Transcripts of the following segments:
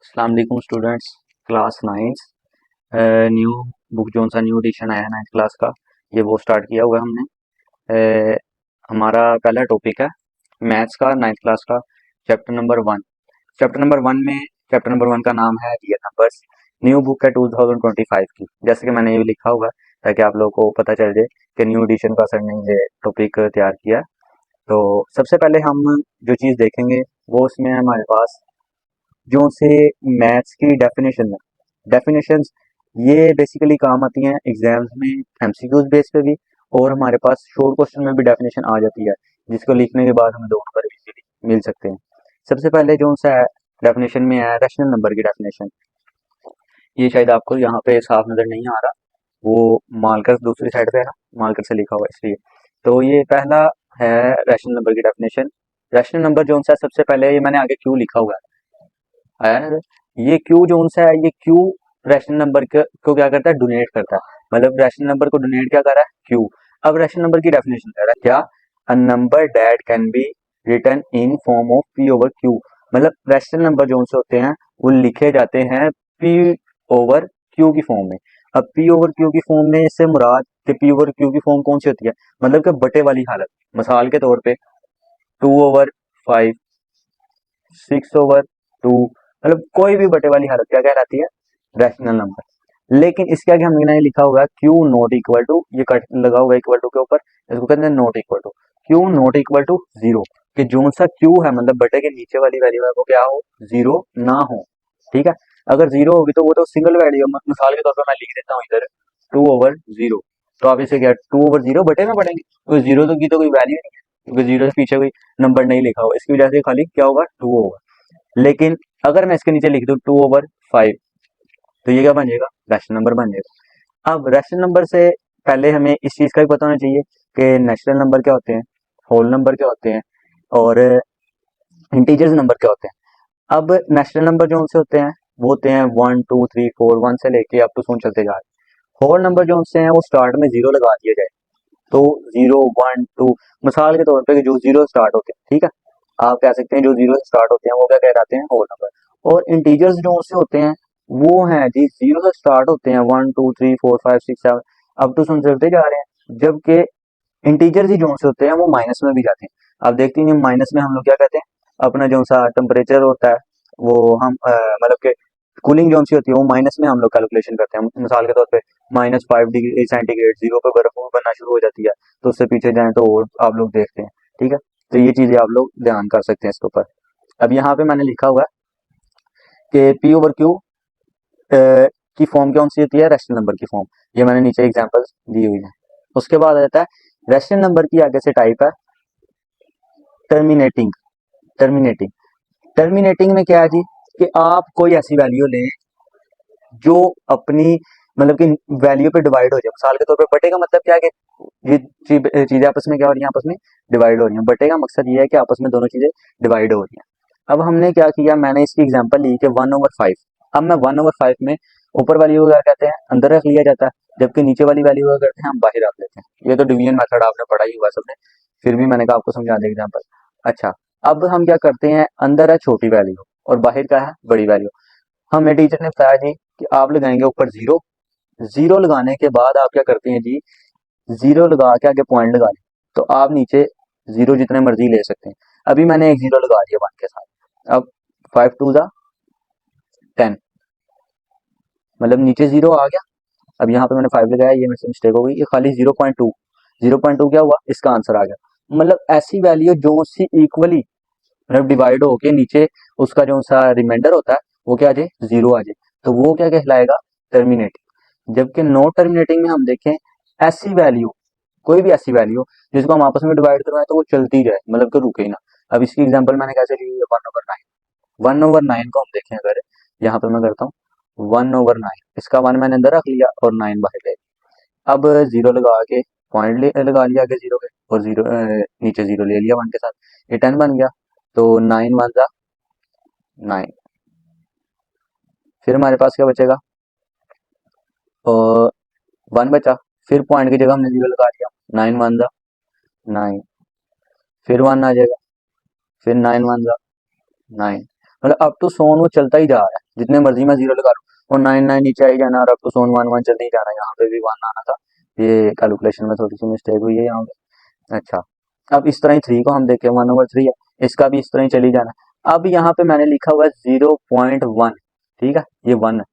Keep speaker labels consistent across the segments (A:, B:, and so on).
A: अस्सलाम वालेकुम students. Class ninth new book जो सा न्यू एडिशन आया है नाइन्थ क्लास का, ये वो स्टार्ट किया हुआ है हमने। अ, हमारा पहला टॉपिक है मैथ्स का नाइन्थ क्लास का, chapter number one. Chapter number one का नाम है रियल नंबर्स। न्यू बुक है 2025 की, जैसे कि मैंने ये लिखा हुआ है ताकि आप लोगों को पता चल जाए कि न्यू एडिशन का सर ने ये टॉपिक तैयार किया है। तो सबसे पहले हम जो चीज़ देखेंगे वो उसमें है हमारे पास जो से मैथ्स की डेफिनेशंस। ये बेसिकली काम आती हैं एग्जाम्स में एमसीक्यूज बेस पे भी, और हमारे पास शॉर्ट क्वेश्चन में भी डेफिनेशन आ जाती है, जिसको लिखने के बाद हमें 2 नंबर इजीली मिल सकते हैं। सबसे पहले जो सा है डेफिनेशन में है रैशनल नंबर की डेफिनेशन। ये शायद आपको यहाँ पे साफ नजर नहीं आ रहा, वो मार्कर दूसरी साइड पे है ना, मार्कर से लिखा हुआ है इसलिए। तो ये पहला है रैशनल नंबर की डेफिनेशन। रैशनल नंबर जो सा है, सबसे पहले ये मैंने आगे क्यों लिखा हुआ है आया। ये क्यू जो सा है, ये क्यू रैशनल नंबर को क्या करता है, डोनेट करता है। मतलब रैशनल नंबर को डोनेट क्या कर रहा है, क्यू। अब रैशनल नंबर की डेफिनेशन कर रहा है क्या, a number that can be written in form of p over q. मतलब रैशनल नंबर जो से होते हैं वो लिखे जाते हैं पी ओवर क्यू की फॉर्म में। अब पी ओवर क्यू की फॉर्म में इससे मुराद कि पी ओवर क्यू की फॉर्म कौन सी होती है, मतलब कि बटे वाली हालत। मिसाल के तौर पे 2/5, 6/2, मतलब कोई भी बटे वाली हालत क्या कहलाती है, रैशनल नंबर। लेकिन इसके आगे हमने लिखा हुआ है क्यू नॉट इक्वल टू, ये कट लगा हुआ है इक्वल टू के ऊपर, इसको कहते हैं not equal to. Q not equal to zero, कि जो सा क्यू है मतलब बटे के नीचे वाली वैल्यू है वो क्या हो, जीरो ना हो। ठीक है, अगर जीरो होगी तो वो तो सिंगल वैल्यू, मिसाल के तौर पर मैं लिख देता हूँ इधर 2/0। तो आप इसे क्या 2/0 बटे में पढ़ेंगे, तो जीरो तो की तो कोई वैल्यू नहीं है, क्योंकि जीरो से पीछे कोई नंबर नहीं लिखा हुआ, इसकी वजह से खाली क्या होगा, 2 होगा। लेकिन अगर मैं इसके नीचे लिख दूं 2/5, तो ये क्या बन जाएगा, रैशनल नंबर बन जाएगा। अब रैशनल नंबर से पहले हमें इस चीज का भी पता होना चाहिए कि नेचुरल नंबर क्या होते हैं, होल नंबर क्या होते हैं, और इंटीजर्स नंबर क्या होते हैं। अब नेचुरल नंबर जो उनसे होते हैं वो होते हैं 1 2 3 4, 1 से लेके अप टू 100 चलते जा रहे हैं। होल नंबर जो उनसे हैं वो स्टार्ट में जीरो लगा दिया जाए, तो 0 1 2, मिसाल के तौर पे जो जीरो स्टार्ट होते हैं, ठीक है, आप कह सकते हैं जो जीरो से स्टार्ट होते हैं वो क्या कहलाते हैं, होल नंबर। और इंटीजर्स जो उससे होते हैं वो हैं जी जीरो से स्टार्ट होते हैं, 1 2 3 4 5 6 7 अब टू सुन चलते जा रहे हैं, जबकि इंटीजर्स ही जो से होते हैं वो माइनस में भी जाते हैं। आप देखते हैं माइनस में हम लोग क्या कहते हैं, अपना जो सा टेम्परेचर होता है वो हम मतलब कि कूलिंग जो सी होती है वो माइनस में हम लोग कैलकुलेशन करते हैं। मिसाल के तौर पे -5 डिग्री सेंटीग्रेड, जीरो पे बर्फ बनना शुरू हो जाती है, तो उससे पीछे जाएं तो और आप लोग देखते हैं। ठीक है, तो ये चीजें आप लोग ध्यान कर सकते हैं इसके ऊपर। अब यहाँ पे मैंने लिखा हुआ है कि पी ओवर क्यू की फॉर्म कौन सी होती है, रैशनल नंबर की फॉर्म। ये मैंने नीचे एग्जांपल्स दी हुई है। उसके बाद आ जाता है रैशनल नंबर की आगे से टाइप है टर्मिनेटिंग। टर्मिनेटिंग टर्मिनेटिंग में क्या है जी, कि आप कोई ऐसी वैल्यू लें जो अपनी मतलब कि वैल्यू पे डिवाइड हो जाए। मिसाल के तौर पे बटे का मतलब क्या है कि ये चीजें आपस में क्या हो रही हैं, आपस में डिवाइड हो रही हैं। बटे का मकसद ये है कि आपस में दोनों चीजें डिवाइड हो रही हैं। अब हमने क्या किया, मैंने इसकी एग्जांपल ली कि 1/5। अब मैं 1/5 में ऊपर वाली को क्या कहते हैं, अंदर रख लिया जाता है, जबकि नीचे वाली वैल्यू को करते हैं हम बाहर रख लेते हैं। ये तो डिवीजन मेथड आपने पढ़ा ही हुआ सबने, फिर भी मैंने कहा आपको समझा दें एग्जाम्पल। अच्छा, अब हम क्या करते हैं, अंदर है छोटी वैल्यू और बाहर का है बड़ी वैल्यू। हमें टीचर ने बताया जी कि आप लगाएंगे ऊपर जीरो, जीरो लगाने के बाद आप क्या करते हैं जी, जीरो लगा के आगे पॉइंट लगा लें, तो आप नीचे जीरो जितने मर्जी ले सकते हैं। अभी मैंने एक जीरो लगा दिया वन के साथ। अब 5 2 10, मतलब नीचे जीरो आ गया। अब यहाँ पे मैंने 5 लगाया, ये मेरे से मिस्टेक हो गई, ये खाली 0.2, 0.2 क्या हुआ, इसका आंसर आ गया। मतलब ऐसी वैल्यू जो सी इक्वली मतलब डिवाइड होके नीचे उसका जो सा रिमाइंडर होता है वो क्या आ जाए, जीरो आ जाए, तो वो क्या कहलाएगा, टर्मिनेटिंग। जबकि नॉट टर्मिनेटिंग में हम देखें ऐसी वैल्यू, कोई भी ऐसी वैल्यू जिसको हम आपस में डिवाइड करवाएं तो वो चलती जाए, मतलब कि रुके ही ना। अब इसकी एग्जांपल मैंने कैसे ली है, 1/9। 1/9 को हम देखें अगर, यहाँ पे मैं करता हूँ 1/9, इसका 1 मैंने अंदर रख लिया और 9 बाहर ले लिया। अब जीरो लगा के पॉइंट लगा लिया आगे जीरो के, और जीरो नीचे जीरो ले लिया वन के साथ, ये 10 बन गया। तो 9 1 9, फिर हमारे पास क्या बचेगा, और 1 बचा। फिर पॉइंट की जगह हमने जीरो लगा दिया, 9 1 9, फिर 1 आ जाएगा, फिर 9 1 9, मतलब अप टू सोन वो चलता ही जा रहा है। जितने मर्जी मैं जीरो लगा लूँ और 9 9 नीचे आई जाना और अब तो सोन 1 1 जल्दी जाना, यहाँ पे भी 1 आना था, ये कैलकुलेशन में थोड़ी सी मिस्टेक हुई है यहाँ पे। अच्छा, अब इस तरह ही 3 को हम देखें 1/3 है, इसका भी इस तरह ही चली जाना। अब यहाँ पे मैंने लिखा हुआ है 0.1, ठीक है, ये 1 है।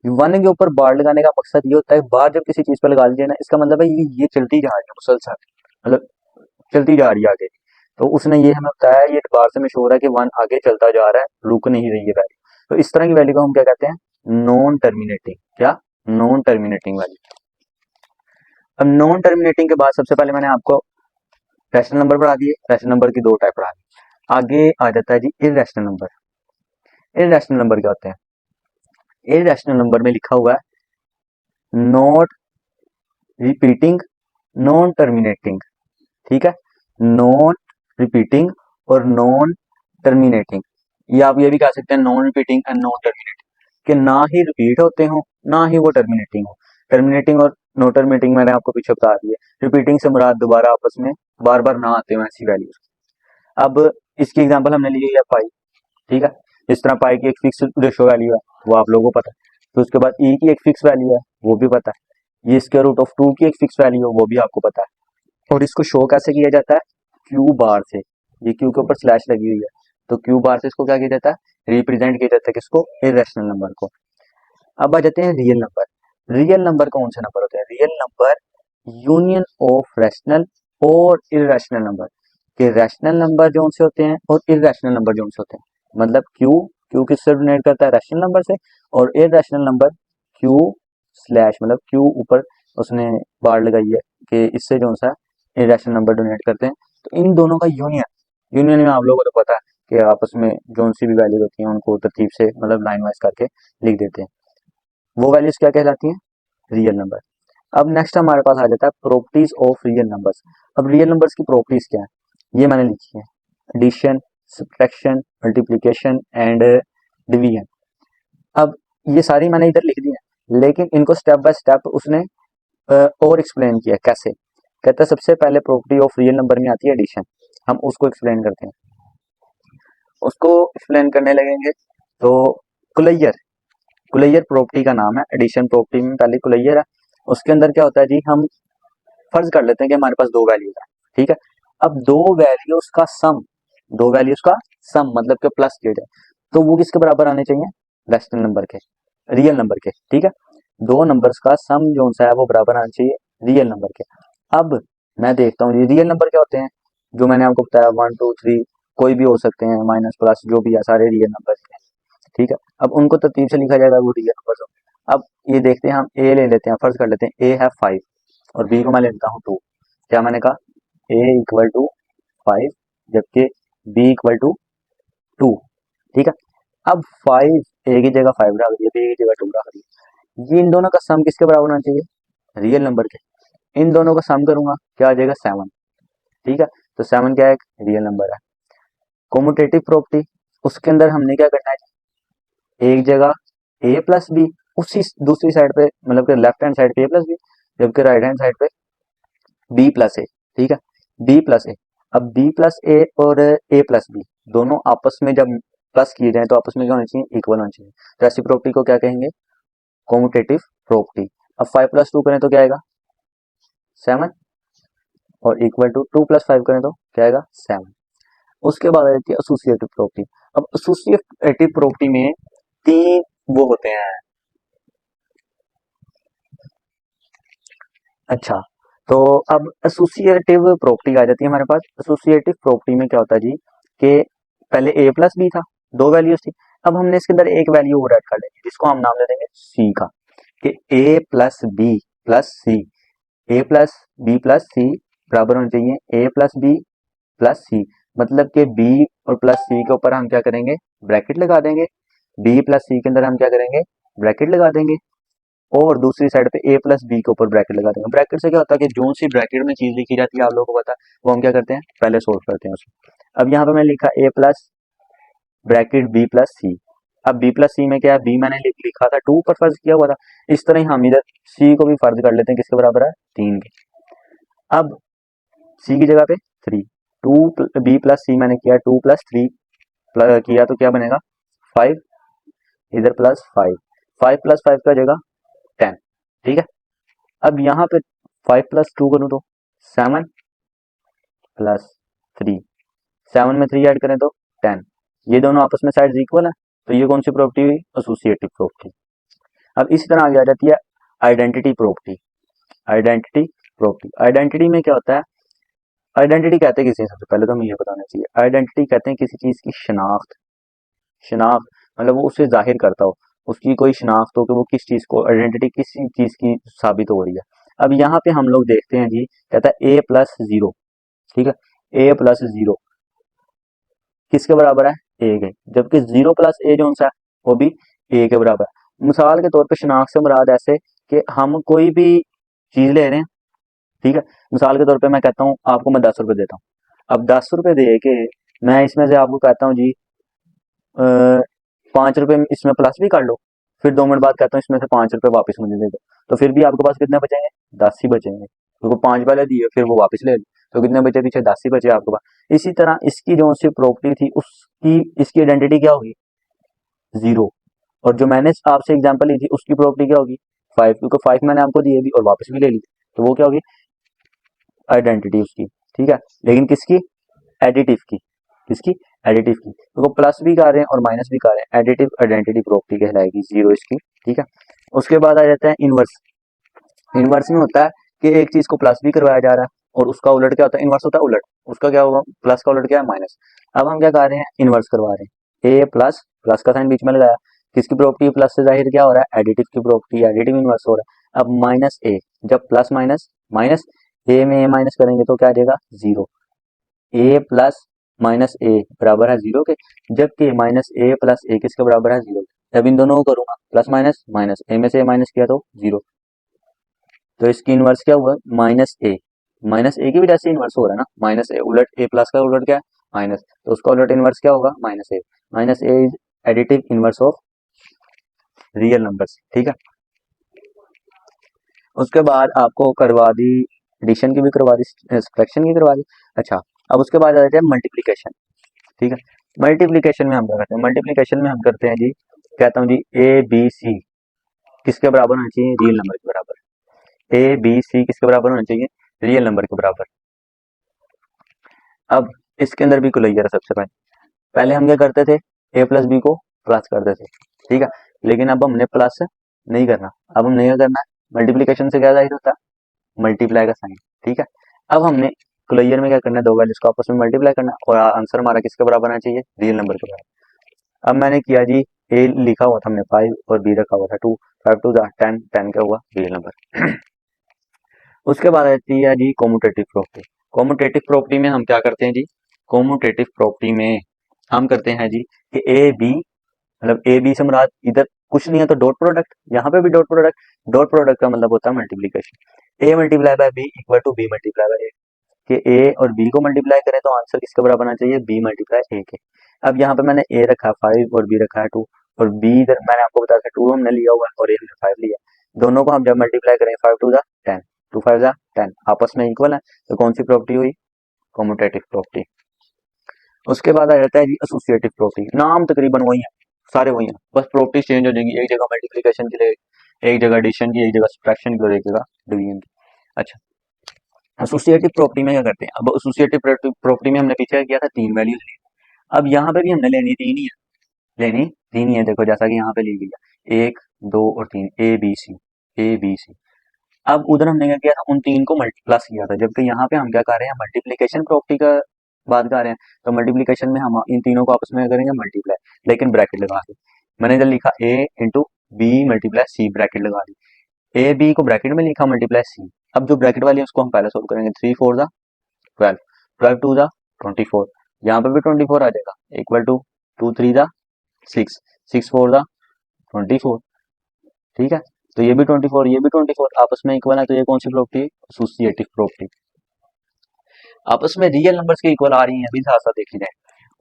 A: 1 के ऊपर बार लगाने का मकसद ये होता है, बार जब किसी चीज पर लगा लीजिए ना, इसका मतलब है ये चलती जा रही है मुसलसल, मतलब चलती जा रही है आगे। तो उसने ये हमें बताया, ये बार से मशहूर है कि 1 आगे चलता जा रहा है, रुक नहीं रही है वैल्यू। तो इस तरह की वैल्यू को हम क्या कहते हैं, नॉन टर्मिनेटिंग। क्या? Non terminating value. अब नॉन टर्मिनेटिंग के बाद सबसे पहले मैंने आपको रैशनल नंबर पढ़ा दिए, रैशनल नंबर की 2 टाइप पढ़ा दी। आगे आ जाता है जी इररेशनल नंबर। इररेशनल नंबर क्या होते हैं? इररेशनल नंबर में लिखा हुआ है नॉट रिपीटिंग, नॉन टर्मिनेटिंग, ठीक है, नॉन रिपीटिंग और नॉन टर्मिनेटिंग। या आप ये भी कह सकते हैं non repeating and non terminating, कि ना ही रिपीट होते हो ना ही वो टर्मिनेटिंग हो। टर्मिनेटिंग और नॉन टर्मिनेटिंग मैंने आपको पीछे बता दी है। रिपीटिंग से मुराद दोबारा आपस में बार बार ना आते हो ऐसी वैल्यूज। अब इसकी एग्जांपल हमने ली है पाई, ठीक है, इस तरह पाई की एक फिक्स रेशो वैल्यू है, वो आप लोगों को पता है। तो उसके बाद ई की एक फिक्स वैल्यू है, वो भी पता है। ये स्क्वायर रूट ऑफ 2 की एक फिक्स वैल्यू है, वो भी आपको पता है। और इसको शो कैसे किया जाता है? क्यू बार से। ये क्यू के ऊपर स्लैश लगी हुई है, तो क्यू बार से इसको क्या किया जाता है? रिप्रेजेंट किया जाता है किसको? इरेशनल नंबर को। अब आ जाते हैं रियल नंबर। रियल नंबर कौन से नंबर होते हैं? Real number union of rational और इरेशनल नंबर, के रैशनल नंबर जो से होते हैं और इरेशनल नंबर जो से होते हैं। मतलब क्यू, क्यू किससे रिलेट करता है? रैशनल नंबर से। और इरेशनल नंबर क्यू स्लैश, मतलब क्यू ऊपर उसने बार लगाई है कि इससे जो सा इरेशनल नंबर डोनेट करते हैं। तो इन दोनों का यूनियन, यूनियन में आप लोगों को तो पता है कि आपस में जो सी भी वैल्यूज होती हैं उनको तरतीब से मतलब लाइन वाइज करके लिख देते हैं। वो वैल्यूज क्या कहलाती हैं? Real number. अब नेक्स्ट हमारे पास आ जाता है प्रॉपर्टीज ऑफ रियल नंबर्स। अब रियल नंबर्स की प्रॉपर्टीज क्या है, ये मैंने लिखी है। Addition, subtraction, multiplication and division. अब ये सारी मैंने इधर लिख दी है, लेकिन इनको स्टेप बाय स्टेप उसने और एक्सप्लेन किया। कैसे? कहता है सबसे पहले प्रॉपर्टी ऑफ रियल नंबर में आती है एडिशन। हम उसको एक्सप्लेन करते हैं। उसको एक्सप्लेन करने लगेंगे तो कुलैयर, कुलैयर प्रॉपर्टी का नाम है। एडिशन प्रॉपर्टी में पहले कुलैयर है। उसके अंदर क्या होता है जी, हम फर्ज कर लेते हैं कि हमारे पास 2 वैल्यूज है, ठीक है। अब 2 वैल्यूज का सम, 2 वैल्यूज का सम मतलब कि प्लस किया जाए, तो वो किसके बराबर आने चाहिए? रैशनल नंबर के, रियल नंबर के, ठीक है। 2 नंबर्स का सम जो सा है वो बराबर आना चाहिए रियल नंबर के। अब मैं देखता हूँ रियल नंबर क्या होते हैं, जो मैंने आपको बताया 1 2 3, कोई भी हो सकते हैं, माइनस प्लस जो भी है, सारे रियल नंबर हैं, ठीक है। अब उनको तरतीब से लिखा जाएगा वो रियल नंबर। अब ये देखते हैं, हम ए ले लेते हैं, फर्ज कर लेते हैं ए है 5 और बी को मैं लेता हूँ 2। क्या मैंने कहा? ए इक्वल टू 5 जबकि बी इक्वल टू 2, ठीक है। अब 5 ए की जगह 5 रख दिया, बी की जगह 2 रख दिया। ये इन दोनों का सम किसके बराबर होना चाहिए? रियल नंबर के। इन दोनों का सम करूंगा, क्या आ जाएगा? 7, ठीक है। तो 7 क्या है? रियल नंबर है। कोमुटेटिव प्रॉपर्टी, उसके अंदर हमने क्या करना है? एक जगह ए प्लस बी, उसी दूसरी साइड पे मतलब कि लेफ्ट हैंड साइड पे ए प्लस बी, जबकि राइट हैंड साइड पे बी प्लस ए, ठीक है, बी प्लस ए। अब बी प्लस ए और ए प्लस बी दोनों आपस में जब प्लस किए जाए तो आपस में क्या होना चाहिए? इक्वल होना चाहिए। तो ऐसी प्रॉपर्टी को क्या कहेंगे? Commutative property. अब 5 प्लस 2 करें तो क्या आएगा? 7, और इक्वल टू 2 प्लस 5 करें तो क्या आएगा? 7। उसके बाद आ जाती है एसोसिएटिव प्रॉपर्टी। अब एसोसिएटिव प्रॉपर्टी में 3 वो होते हैं। अच्छा, तो अब एसोसिएटिव प्रॉपर्टी आ जाती है हमारे पास। एसोसिएटिव प्रॉपर्टी में क्या होता है जी, कि पहले ए प्लस बी था, 2 वैल्यूज थी। अब हमने इसके अंदर एक वैल्यू और ऐड कर देंगे जिसको हम नाम दे देंगे सी का, कि ए प्लस सी, ए प्लस सी बराबर होना चाहिए ए प्लस बी प्लस सी। मतलब कि बी और प्लस सी के ऊपर हम क्या करेंगे? ब्रैकेट लगा देंगे। बी प्लस सी के अंदर हम क्या करेंगे? ब्रैकेट लगा देंगे। और दूसरी साइड पे ए प्लस बी के ऊपर ब्रैकेट लगा देंगे। ब्रैकेट से क्या होता है कि जो सी ब्रैकेट में चीज लिखी जाती है आप लोगों को पता है, वो हम क्या करते हैं? पहले सोल्व करते हैं उसको। अब यहाँ पे मैंने लिखा ए plus bracket B plus C. अब बी प्लस सी में क्या है? बी मैंने लिखा था 2 पर फर्ज किया हुआ था। इस तरह ही हम इधर सी को भी फर्ज कर लेते हैं किसके बराबर है? 3 के। अब सी की जगह पे 3, 2 बी प्लस सी मैंने किया 2 प्लस 3 किया तो क्या बनेगा? 5। इधर प्लस 5, 5 प्लस 5 का जगह 10, ठीक है। अब यहाँ पे 5 प्लस 2 करूँ तो 7 प्लस 3, 7 में 3 ऐड करें तो 10, ये दोनों आपस में साइड इक्वल है, तो ये कौन सी प्रॉपर्टी हुई, एसोसिएटिव प्रॉपर्टी। अब इसी तरह आगे आ जाती है identity property. Identity property, identity में क्या होता है, आइडेंटिटी कहते हैं किसी, सबसे पहले तो हमें ये बताना चाहिए, आइडेंटिटी कहते हैं किसी चीज की शनाख्त। शनाख्त मतलब वो उसे जाहिर करता हो, उसकी कोई शनाख्त हो कि वो किस चीज को, आइडेंटिटी किसी चीज की साबित हो रही है। अब यहाँ पे हम लोग देखते हैं जी, कहता है ए प्लस जीरो, ठीक है, ए प्लस जीरो किसके बराबर है, ए के, जबकि जीरो प्लस ए जो सा है वो भी ए के बराबर है। मिसाल के तौर पे शनाख्त से मुराद ऐसे कि हम कोई भी चीज ले रहे हैं, ठीक है, मिसाल के तौर पे मैं कहता हूँ आपको मैं 10 रुपए देता हूँ, अब 10 रुपए दे के मैं इसमें से आपको कहता हूँ जी 5 रुपए इसमें प्लस भी कर लो, फिर 2 मिनट बाद कहता हूँ इसमें से 5 रुपए वापस मुझे दे दो, तो फिर भी आपके पास कितने बचेंगे, 10 ही बचेंगे, क्योंकि 5 पहले दिए फिर वो वापस ले लो, तो कितने बचे पीछे, 10 ही बचे आपके पास। इसी तरह इसकी जो सी प्रॉपर्टी थी उसकी, इसकी आइडेंटिटी क्या होगी, जीरो, और जो मैंने आपसे एग्जांपल ली थी उसकी प्रॉपर्टी क्या होगी, 5, क्योंकि 5 मैंने आपको दिए भी और वापस भी ले ली, तो वो क्या होगी, आइडेंटिटी उसकी, ठीक है। लेकिन किसकी, एडिटिव की, किसकी, एडिटिव की, तो वो प्लस भी कर रहे हैं और माइनस भी कर रहे हैं, एडिटिव आइडेंटिटी प्रॉपर्टी कहलाएगी जीरो इसकी, ठीक है। उसके बाद आ जाता है इनवर्स। इनवर्स में होता है कि एक चीज को प्लस भी करवाया जा रहा है और उसका उलट क्या होता है, इनवर्स होता है उलट, उसका क्या होगा, प्लस का उलट क्या है, माइनस। अब हम क्या कर रहे हैं, इनवर्स करवा रहे हैं, ए प्लस, प्लस का साइन बीच में लगाया, किसकी प्रॉपर्टी, प्लस से जाहिर क्या हो रहा है, एडिटिव की प्रॉपर्टी, एडिटिव इनवर्स हो रहा है। अब माइनस ए, जब प्लस माइनस माइनस, ए में ए माइनस करेंगे तो क्या आ जाएगा, जीरो, ए प्लस माइनस ए बराबर है जीरो के, जबकि माइनस ए प्लस ए किसके बराबर है, जीरो। जब इन दोनों को करूंगा प्लस माइनस माइनस, ए में से ए माइनस किया तो जीरो, तो इसकी इनवर्स क्या हुआ, माइनस ए, माइनस ए की वजह से इनवर्स हो रहा है ना, माइनस ए उलट, ए प्लस का उलट क्या है, माइनस, तो उसका उलट इनवर्स क्या होगा, minus A. Minus A is additive inverse of real numbers, ठीक है। उसके बाद आपको करवा दी, एडिशन की भी करवा दी, सब्ट्रैक्शन की करवा दी। अच्छा, अब उसके बाद आ जाते हैं मल्टीप्लीकेशन, ठीक है। मल्टीप्लीकेशन में हम क्या करते हैं, मल्टीप्लीकेशन में हम करते हैं जी, कहता हूँ जी ए बी सी किसके बराबर होना चाहिए, रियल नंबर के बराबर, ए बी सी किसके बराबर होना चाहिए, रियल नंबर के बराबर। अब इसके अंदर भी कुलैया है, सबसे पहले पहले हम क्या करते थे, ए प्लस बी को प्लस करते थे, ठीक है, लेकिन अब हमने प्लस नहीं करना, अब हमने क्या करना है, मल्टीप्लीकेशन से क्या जाहिर होता है, मल्टीप्लाई का साइन, ठीक है। अब हमने कुलैयर में क्या करना है, दो वैल्यूज को आपस में मल्टीप्लाई करना है और आंसर हमारा किसके बराबर आना चाहिए, रियल नंबर के बराबर। अब मैंने किया जी, ए लिखा हुआ था हमने 5 और बी रखा हुआ था 2, 5 टू 10, 10 क्या हुआ, रियल नंबर। उसके बाद आती है जी कोमुटेटिव प्रॉपर्टी। कोमुटेटिव प्रॉपर्टी में हम क्या करते हैं जी, कोमुटेटिव प्रॉपर्टी में हम करते हैं जी कि ए बी, मतलब ए बी से मुराद इधर कुछ नहीं है तो डॉट प्रोडक्ट, यहाँ पे भी डॉट प्रोडक्ट, डॉट प्रोडक्ट का मतलब होता है multiplication, A multiply by B equal to B multiply by A, कि ए और बी को मल्टीप्लाई करें तो आंसर किसके बराबर आना चाहिए, बी मल्टीप्लाई ए के। अब यहाँ पे मैंने ए रखा है 5 और बी रखा है 2, और बी इधर मैंने आपको बताया था 2 हमने लिया हुआ है और ए हमने 5 लिया, दोनों को हम जब मल्टीप्लाई करें 5 टू द 10, 2 5 द 10 आपस में इक्वल है, तो कौन सी प्रॉपर्टी हुई, कॉम्यूटेटिव प्रॉपर्टी। उसके बाद आ जाता है जी एसोसिएटिव प्रॉपर्टी, नाम तकरीबन वही है, सारे वही हैं, बस प्रॉपर्टी चेंज हो जाएंगी, एक जगह मल्टीप्लिकेशन की लिए, एक जगह एडिशन की, एक जगह सब्ट्रैक्शन की और एक जगह डिवीजन की। अच्छा, एसोसिएटिव प्रॉपर्टी में क्या करते हैं, अब एसोसिएटिव प्रॉपर्टी में हमने पीछे किया था 3 वैल्यूज ली, अब यहाँ पे भी हमने लेनी 3 ही है, लेनी 3 ही है, देखो जैसा कि यहाँ पे ली गई है 1 2 और 3, A B C, A B C. अब उधर हमने क्या किया था, उन 3 को मल्टीप्लस किया था, जबकि यहाँ पे हम क्या कर रहे हैं, मल्टीप्लिकेशन प्रॉपर्टी का बात कर रहे हैं, तो मल्टीप्लिकेशन में हम इन तीनों को आपस में करेंगे मल्टीप्लाई, लेकिन ब्रैकेट लगा के, मैंने इधर लिखा ए इंटू बी मल्टीप्लाई सी, ब्रैकेट लगा दी, ए बी को ब्रैकेट में लिखा मल्टीप्लाई सी। अब जो ब्रैकेट वाली है उसको हम पहले सोल्व करेंगे, 3 4 द 12, 12 2 द 24, यहाँ पे भी 24 आ जाएगा, इक्वल टू 2 3 द 6, 6 4 द 24, ठीक है। तो ये भी 24, ये भी 24 आपस में इक्वल है, तो ये कौन सी प्रॉपर्टी है, एसोसिएटिव प्रॉपर्टी। आपस में रियल नंबर्स के इक्वल आ रही हैं, अभी साथ साथ देखी जाए।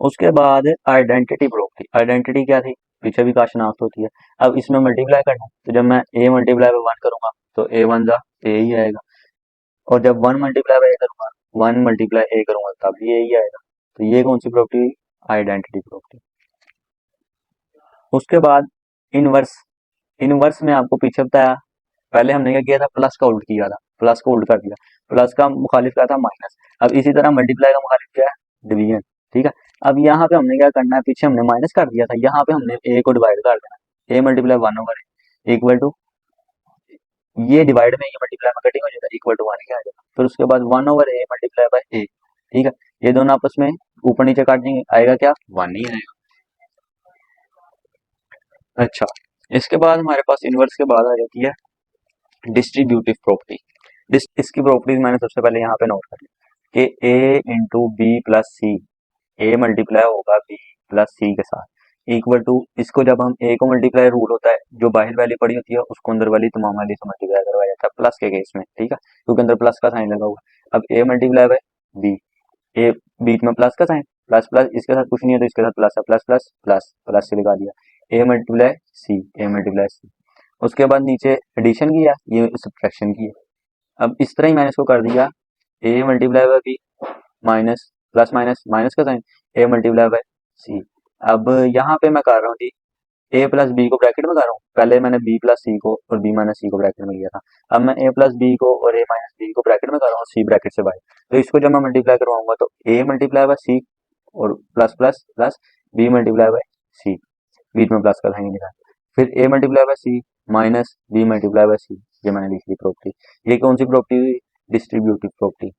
A: उसके बाद आइडेंटिटी प्रॉपर्टी, आइडेंटिटी क्या थी, पीछे भी का शनाख्त होती है। अब इसमें मल्टीप्लाई करना है, तो जब मैं ए मल्टीप्लाई बाय 1 करूंगा तो ए वन जा ए ही आएगा, और जब 1 मल्टीप्लाई बाय ए करूंगा, 1 मल्टीप्लाई ए करूंगा तब भी ए ही आएगा, तो ये कौन सी प्रॉपर्टी, आइडेंटिटी प्रॉपर्टी। उसके बाद इनवर्स, इनवर्स में आपको पीछे बताया, पहले हमने क्या किया था, प्लस का उल्ट किया था, प्लस को उल्ट कर दिया, प्लस का मुखालिफ क्या था, माइनस। अब इसी तरह मल्टीप्लाई का मुखालिफ क्या है, डिवीजन। ठीक है, अब यहाँ पे हमने क्या करना है, पीछे हमने माइनस कर दिया था, यहाँ पे हमने ए को डिवाइड कर देना, A multiply one over A equal to, ये डिवाइड में ये मल्टीप्लाई में कटिंग हो जाएगा, इक्वल टू वन ही आ जाएगा। फिर उसके बाद one over A multiply by A. ठीक है, ये दोनों आपस में ऊपर नीचे काट देंगे, आएगा क्या, वन ही आएगा। अच्छा, इसके बाद हमारे पास इनवर्स के बाद आ जाती है डिस्ट्रीब्यूटिव प्रॉपर्टी। इसकी प्रॉपर्टीज मैंने सबसे पहले यहाँ पे नोट कर ली कि ए into B plus C, A multiply होगा बी प्लस सी के साथ इक्वल टू, इसको जब हम ए को मल्टीप्लाई रूल होता है, जो बाहर वाली पड़ी होती है उसको अंदर वाली तमाम वाली से मल्टीप्लाई करवाया जाता है प्लस के केस में। ठीक है, क्योंकि अंदर प्लस का साइन लगा हुआ है। अब ए मल्टीप्लाई बाय बी, ए बीच में प्लस का साइन, प्लस प्लस इसके साथ कुछ नहीं है तो इसके साथ प्लस है, प्लस प्लस प्लस प्लस से लगा दिया, A multiply C, A multiply सी। उसके बाद नीचे एडिशन किया, ये सब्ट्रैक्शन की है। अब इस तरह ही मैंने इसको कर दिया, A multiply by B minus plus minus minus का sign, A multiply by C. अब यहाँ पे मैं कर रहा हूँ जी, ए प्लस बी को ब्रैकेट में कर रहा हूँ, पहले मैंने बी प्लस सी को और बी माइनस सी को ब्रैकेट में लिया था। अब मैं ए प्लस बी को और ए माइनस बी को ब्रैकेट में कर रहा हूँ, सी ब्रैकेट से बाहर। तो इसको जब मैं मल्टीप्लाई करवाऊंगा तो ए मल्टीप्लाई बाय सी और plus plus plus B multiply by C, बीच में प्लस का साइन लिखा, फिर A multiply by C minus B multiply by C, ये मैंने लिख ली प्रॉपर्टी। ये कौन सी प्रॉपर्टी हुई, डिस्ट्रीब्यूटिव प्रॉपर्टी।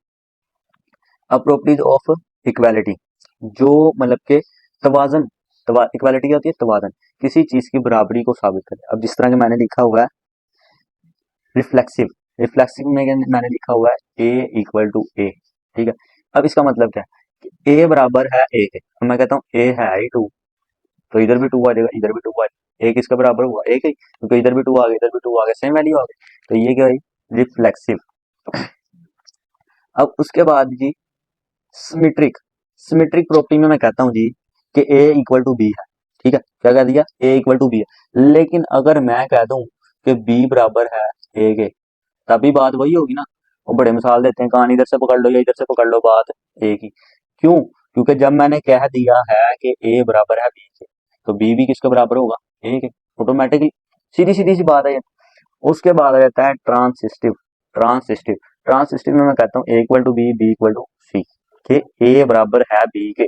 A: अब प्रॉपर्टीज ऑफ इक्वालिटी, जो मतलब के तवाजन, इक्वालिटी क्या होती है, तवाजन, किसी चीज की बराबरी को साबित करे। अब जिस तरह के मैंने लिखा हुआ है रिफ्लेक्सिव, रिफ्लेक्सिव में मैंने लिखा हुआ है ए इक्वल टू ए। ठीक है, अब इसका मतलब क्या है कि ए बराबर है ए के, तो मैं कहता हूँ ए है ही टू, तो इधर भी टू आ जाएगा, इधर भी टू आ जाएगा, ए किसके बराबर हुआ, ए के, क्योंकि इधर भी टू आ गया, इधर भी टू आ गया, सेम वैल्यू आ गई, तो ये क्या है, रिफ्लेक्सिव। अब उसके बाद जी सिमेट्रिक, सिमेट्रिक प्रॉपर्टी में मैं कहता हूँ जी कि ए इक्वल टू बी है। ठीक है, क्या कह दिया, ए इक्वल टू बी है, लेकिन अगर मैं कह दूं कि बी बराबर है ए के, तभी बात वही होगी ना। वो बड़े मिसाल देते हैं, कहानी इधर से पकड़ लो या इधर से पकड़ लो, बात ए की। क्यों, क्योंकि जब मैंने कह दिया है कि ए बराबर है बी के, तो बी भी किसके बराबर होगा, ए के, ऑटोमेटिकली, सीधी सीधी सी बात है। उसके बाद आ जाता है ट्रांसिस्टिव, ट्रांसिस्टिव, ट्रांसिस्टिव में मैं कहता हूँ A equal to B, B equal to C, कि ए बराबर है बी के,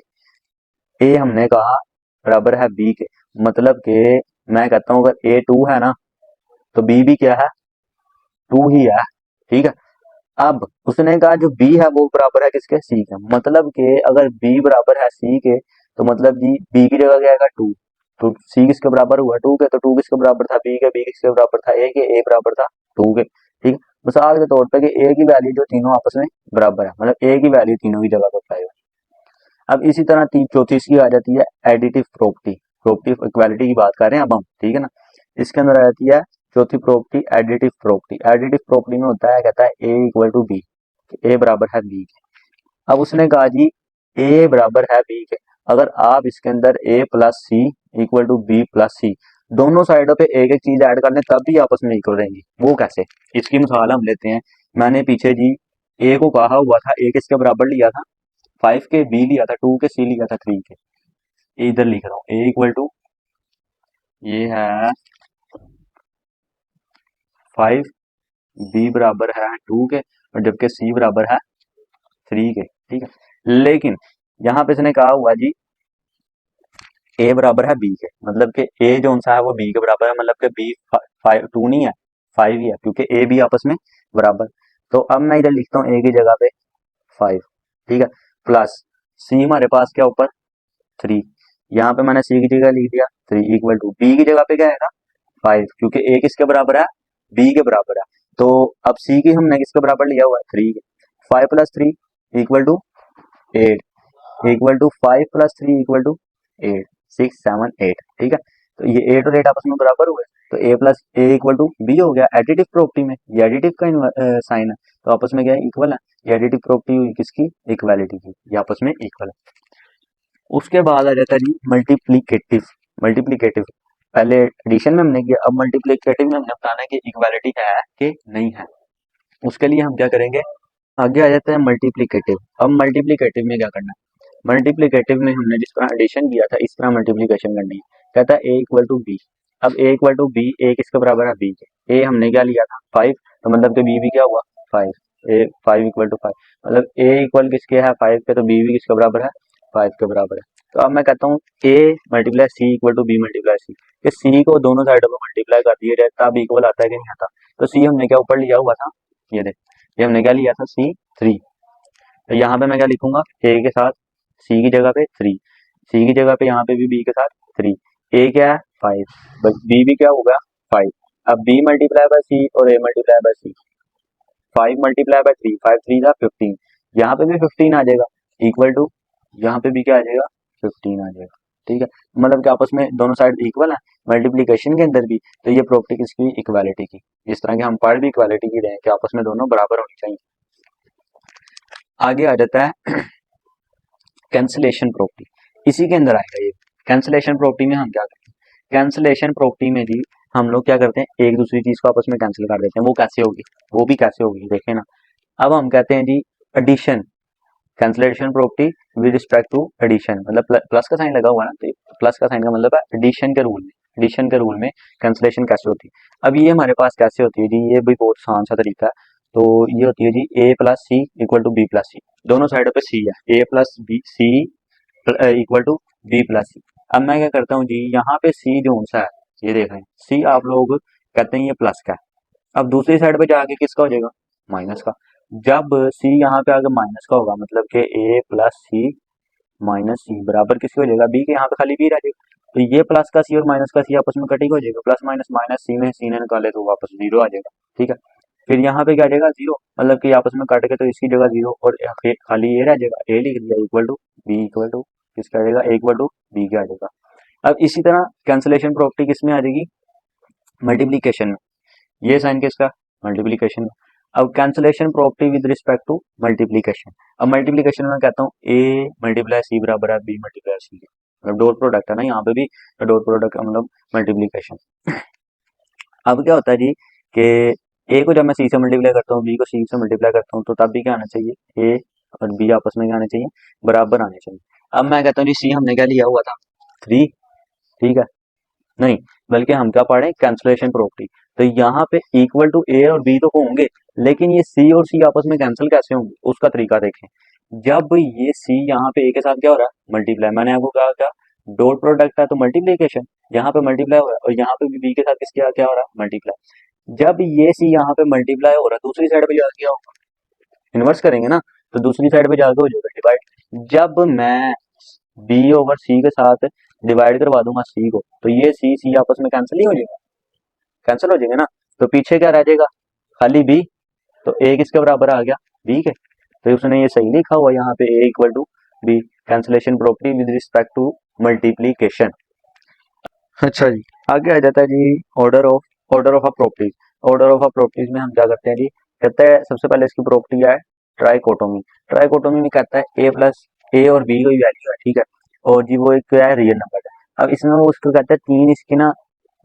A: ए हमने कहा बराबर है बी के, मतलब कि मैं कहता हूँ अगर ए टू है ना, तो बी भी क्या है, टू ही है। ठीक है, अब उसने कहा जो बी है वो बराबर है किसके, सी के, मतलब कि अगर बी बराबर है सी के, तो मतलब जी बी की जगह क्या आएगा, टू, तो सी किसके बराबर हुआ, टू के, तो टू किसके बराबर था, बी के, बी किसके बराबर था, ए के, ए बराबर था टू के। ठीक है, मिसाल के तौर पर कि ए की वैल्यू जो तीनों आपस में बराबर है, मतलब ए की वैल्यू तीनों की जगह पर पाएगा। अब इसी तरह चौथी इसकी आ जाती है additive property, property of equality की बात कर रहे हैं अब हम। ठीक है ना, इसके अंदर आ जाती है चौथी property additive property. Additive property में होता है, कहता है ए इक्वल टू बी, ए बराबर है बी के। अब उसने कहा जी ए बराबर है बी के, अगर आप इसके अंदर A plus C equal to B plus C, दोनों साइडों पे एक एक चीज ऐड कर लें तब भी आपस में इक्वल रहेंगी। वो कैसे, इसकी मिसाल हम लेते हैं। मैंने पीछे जी ए को कहा हुआ था, ए किसके बराबर लिया था, 5 के, बी लिया था 2 के, सी लिया था 3 के। इधर लिख रहा हूँ ए इक्वल टू, ये है 5, बी बराबर है 2 के, और जबकि सी बराबर है 3 के। ठीक है, लेकिन यहाँ पे इसने कहा हुआ जी ए बराबर है बी के, मतलब कि ए जो सा है वो बी के बराबर है, मतलब कि बी 2 नहीं है 5 ही है, क्योंकि ए बी आपस में बराबर। तो अब मैं इधर लिखता हूँ ए की जगह पे 5, ठीक है, प्लस सी हमारे पास क्या ऊपर 3, यहाँ पे मैंने सी की जगह लिख दिया 3 इक्वल टू बी की जगह पे क्या है 5, क्योंकि ए किसके बराबर है, बी के बराबर है। तो अब सी की हमने किसके बराबर लिया हुआ है 3 के, 5 plus 3 equal to 8, equal to 5 plus 3 equal to 8, 6 7 8। ठीक है, तो ये 8 और 8 आपस में बराबर हुए, तो A plus A equal to B हो गया। एडिटिव प्रॉपर्टी में ये एडिटिव का साइन है, तो आपस में क्या है, इक्वल है। ये एडिटिव प्रॉपर्टी हुई किसकी, इक्वालिटी की, ये आपस में इक्वल है। उसके बाद आ जाता है जी मल्टीप्लीकेटिव, मल्टीप्लीकेटिव पहले एडिशन में हमने किया, अब मल्टीप्लीकेटिव में हमने बताना है कि इक्वालिटी है कि नहीं है। उसके लिए हम क्या करेंगे, आगे आ जाता है मल्टीप्लीकेटिव। अब मल्टीप्लीकेटिव में क्या करना है, मल्टीप्लीकेटिव में हमने जिस तरह एडिशन किया था इस तरह मल्टीप्लीकेशन करनी है। कहता है ए इक्वल टू बी, अब ए इक्वल टू बी, ए किसके बराबर है, बी के। ए हमने क्या लिया था 5, तो मतलब कि बी भी क्या हुआ 5। ए 5 इक्वल टू 5, मतलब ए इक्वल किसके है 5 के, तो बी भी किसके बराबर है 5 के बराबर है। तो अब मैं कहता हूँ A multiply C equal to B multiply C, कि सी को दोनों साइडों में मल्टीप्लाई कर दिया जाए तब इक्वल आता है कि नहीं आता। तो सी हमने क्या ऊपर लिया हुआ था, ये देख, ये हमने क्या लिया था C3। तो यहाँ पे मैं क्या लिखूंगा, ए के साथ सी की जगह पे 3, सी की जगह पे यहाँ पे भी बी के साथ 3। ए क्या है 5, बस बी भी क्या होगा 5। अब बी मल्टीप्लाई बाय सी और A multiply by C, 5 multiply by 3, 5 3 जा 15, यहाँ पे भी 15 आ जाएगा इक्वल टू, यहाँ पे भी क्या आ जाएगा 15 आ जाएगा। ठीक है, मतलब कि आपस में दोनों साइड इक्वल है, मल्टीप्लीकेशन के अंदर भी। तो ये प्रॉपर्टी किसकी, इक्वालिटी की। इस तरह के हम पार्ट भी इक्वालिटी की रहे हैं कि आपस में दोनों बराबर होनी चाहिए। आगे आ जाता है कैंसलेशन प्रॉपर्टी, इसी के अंदर आएगा ये। कैंसलेशन प्रॉपर्टी में हम क्या करते हैं, कैंसलेशन प्रॉपर्टी में जी हम लोग क्या करते हैं, एक दूसरी चीज को आपस में कैंसिल कर देते हैं। वो कैसे होगी, वो भी कैसे होगी देखें ना। अब हम कहते हैं जी addition, cancellation property with respect to addition, मतलब प्लस का साइन लगा हुआ है ना, तो प्लस का साइन का मतलब है एडिशन के रूल में। एडिशन के रूल में कैंसलेशन कैसे होती है, अब ये हमारे पास कैसे होती है जी, ये भी बहुत आसान सा तरीका है। तो ये होती है जी A plus C equal to B plus C, दोनों साइडों पे सी है, ए plus B C equal to B plus C. अब मैं क्या करता हूँ जी, यहाँ पे सी जो सा है, ये देख रहे हैं सी आप लोग कहते हैं ये प्लस का है, अब दूसरी साइड पे जाके किसका हो जाएगा, माइनस का। जब सी यहाँ पे आगे माइनस का होगा, मतलब कि ए प्लस सी माइनस सी बराबर किसके हो जाएगा, बी के। यहाँ पे खाली बी रह जाएगा, तो ये प्लस का सी और माइनस का सी आपस में कटिंग हो जाएगा, प्लस माइनस माइनस सी में सी ने निकाले तो वापस जीरो आ जाएगा। ठीक है, फिर यहाँ पे क्या आ जाएगा जीरो, मतलब कि आपस में कट के तो इसकी जगह जीरो और खाली ए रह जाएगा, ए लिख दिया equal to b equal to किसका आ जाएगा, ए इक्वल टू बी का आ जाएगा। अब इसी तरह कैंसलेशन प्रॉपर्टी किस में आ जाएगी, मल्टीप्लीकेशन में। ये साइन किसका, मल्टीप्लीकेशन में। अब cancellation property with respect to multiplication, अब मल्टीप्लीकेशन में कहता हूँ ए मल्टीप्लाई सी बराबर है बी मल्टीप्लाई सी, मतलब डॉट प्रोडक्ट है ना यहाँ पे भी, डॉट प्रोडक्ट का मतलब मल्टीप्लीकेशन। अब क्या होता है जी कि ए को जब मैं सी से मल्टीप्लाई करता हूँ, बी को सी से मल्टीप्लाई करता हूँ, तो तब भी क्या आना चाहिए, ए और बी आपस में क्या आने चाहिए, बराबर आने चाहिए। अब मैं कहता हूँ जी सी हमने क्या लिया हुआ था 3, ठीक है, नहीं बल्कि हम क्या पढ़े कैंसलेशन प्रॉपर्टी। तो यहाँ पे इक्वल टू ए और बी तो होंगे, लेकिन ये सी और सी आपस में कैंसिल कैसे होंगे, उसका तरीका देखें। जब ये सी यहाँ पे ए के साथ क्या हो रहा है, मल्टीप्लाई, मैंने आपको कहा क्या, डॉट प्रोडक्ट है तो मल्टीप्लीकेशन, यहाँ पे मल्टीप्लाई हो रहा है और यहाँ पे भी बी के साथ किसके क्या हो रहा है, मल्टीप्लाई। जब ये सी यहाँ पे मल्टीप्लाई हो रहा है, दूसरी साइड पे जाकर क्या होगा, इन्वर्स करेंगे ना, तो दूसरी साइड पे जाकर हो जाएगा डिवाइड। जब मैं बी ओवर सी के साथ डिवाइड करवा दूंगा सी को, तो ये सी सी आपस में कैंसिल ही हो जाएगा, कैंसिल हो जाएंगे ना, तो पीछे क्या रह जाएगा, खाली बी। तो ए किसके बराबर आ गया, बी के। तो उसने ये सही लिखा हुआ यहाँ पे A equal to B, cancellation property with respect to multiplication. अच्छा जी, आगे आ जाता है जी order of uh properties. Order of uh properties में हम क्या करते हैं जी, कहते हैं सबसे पहले इसकी प्रॉपर्टी है ट्राइकोटोमी। ट्राइकोटोमी में कहता है ए प्लस ए और बी कोई वैल्यू है, ठीक है, और जी वो एक क्या है, रियल नंबर है। अब इसमें वो उसको कहते हैं तीन इसकी ना,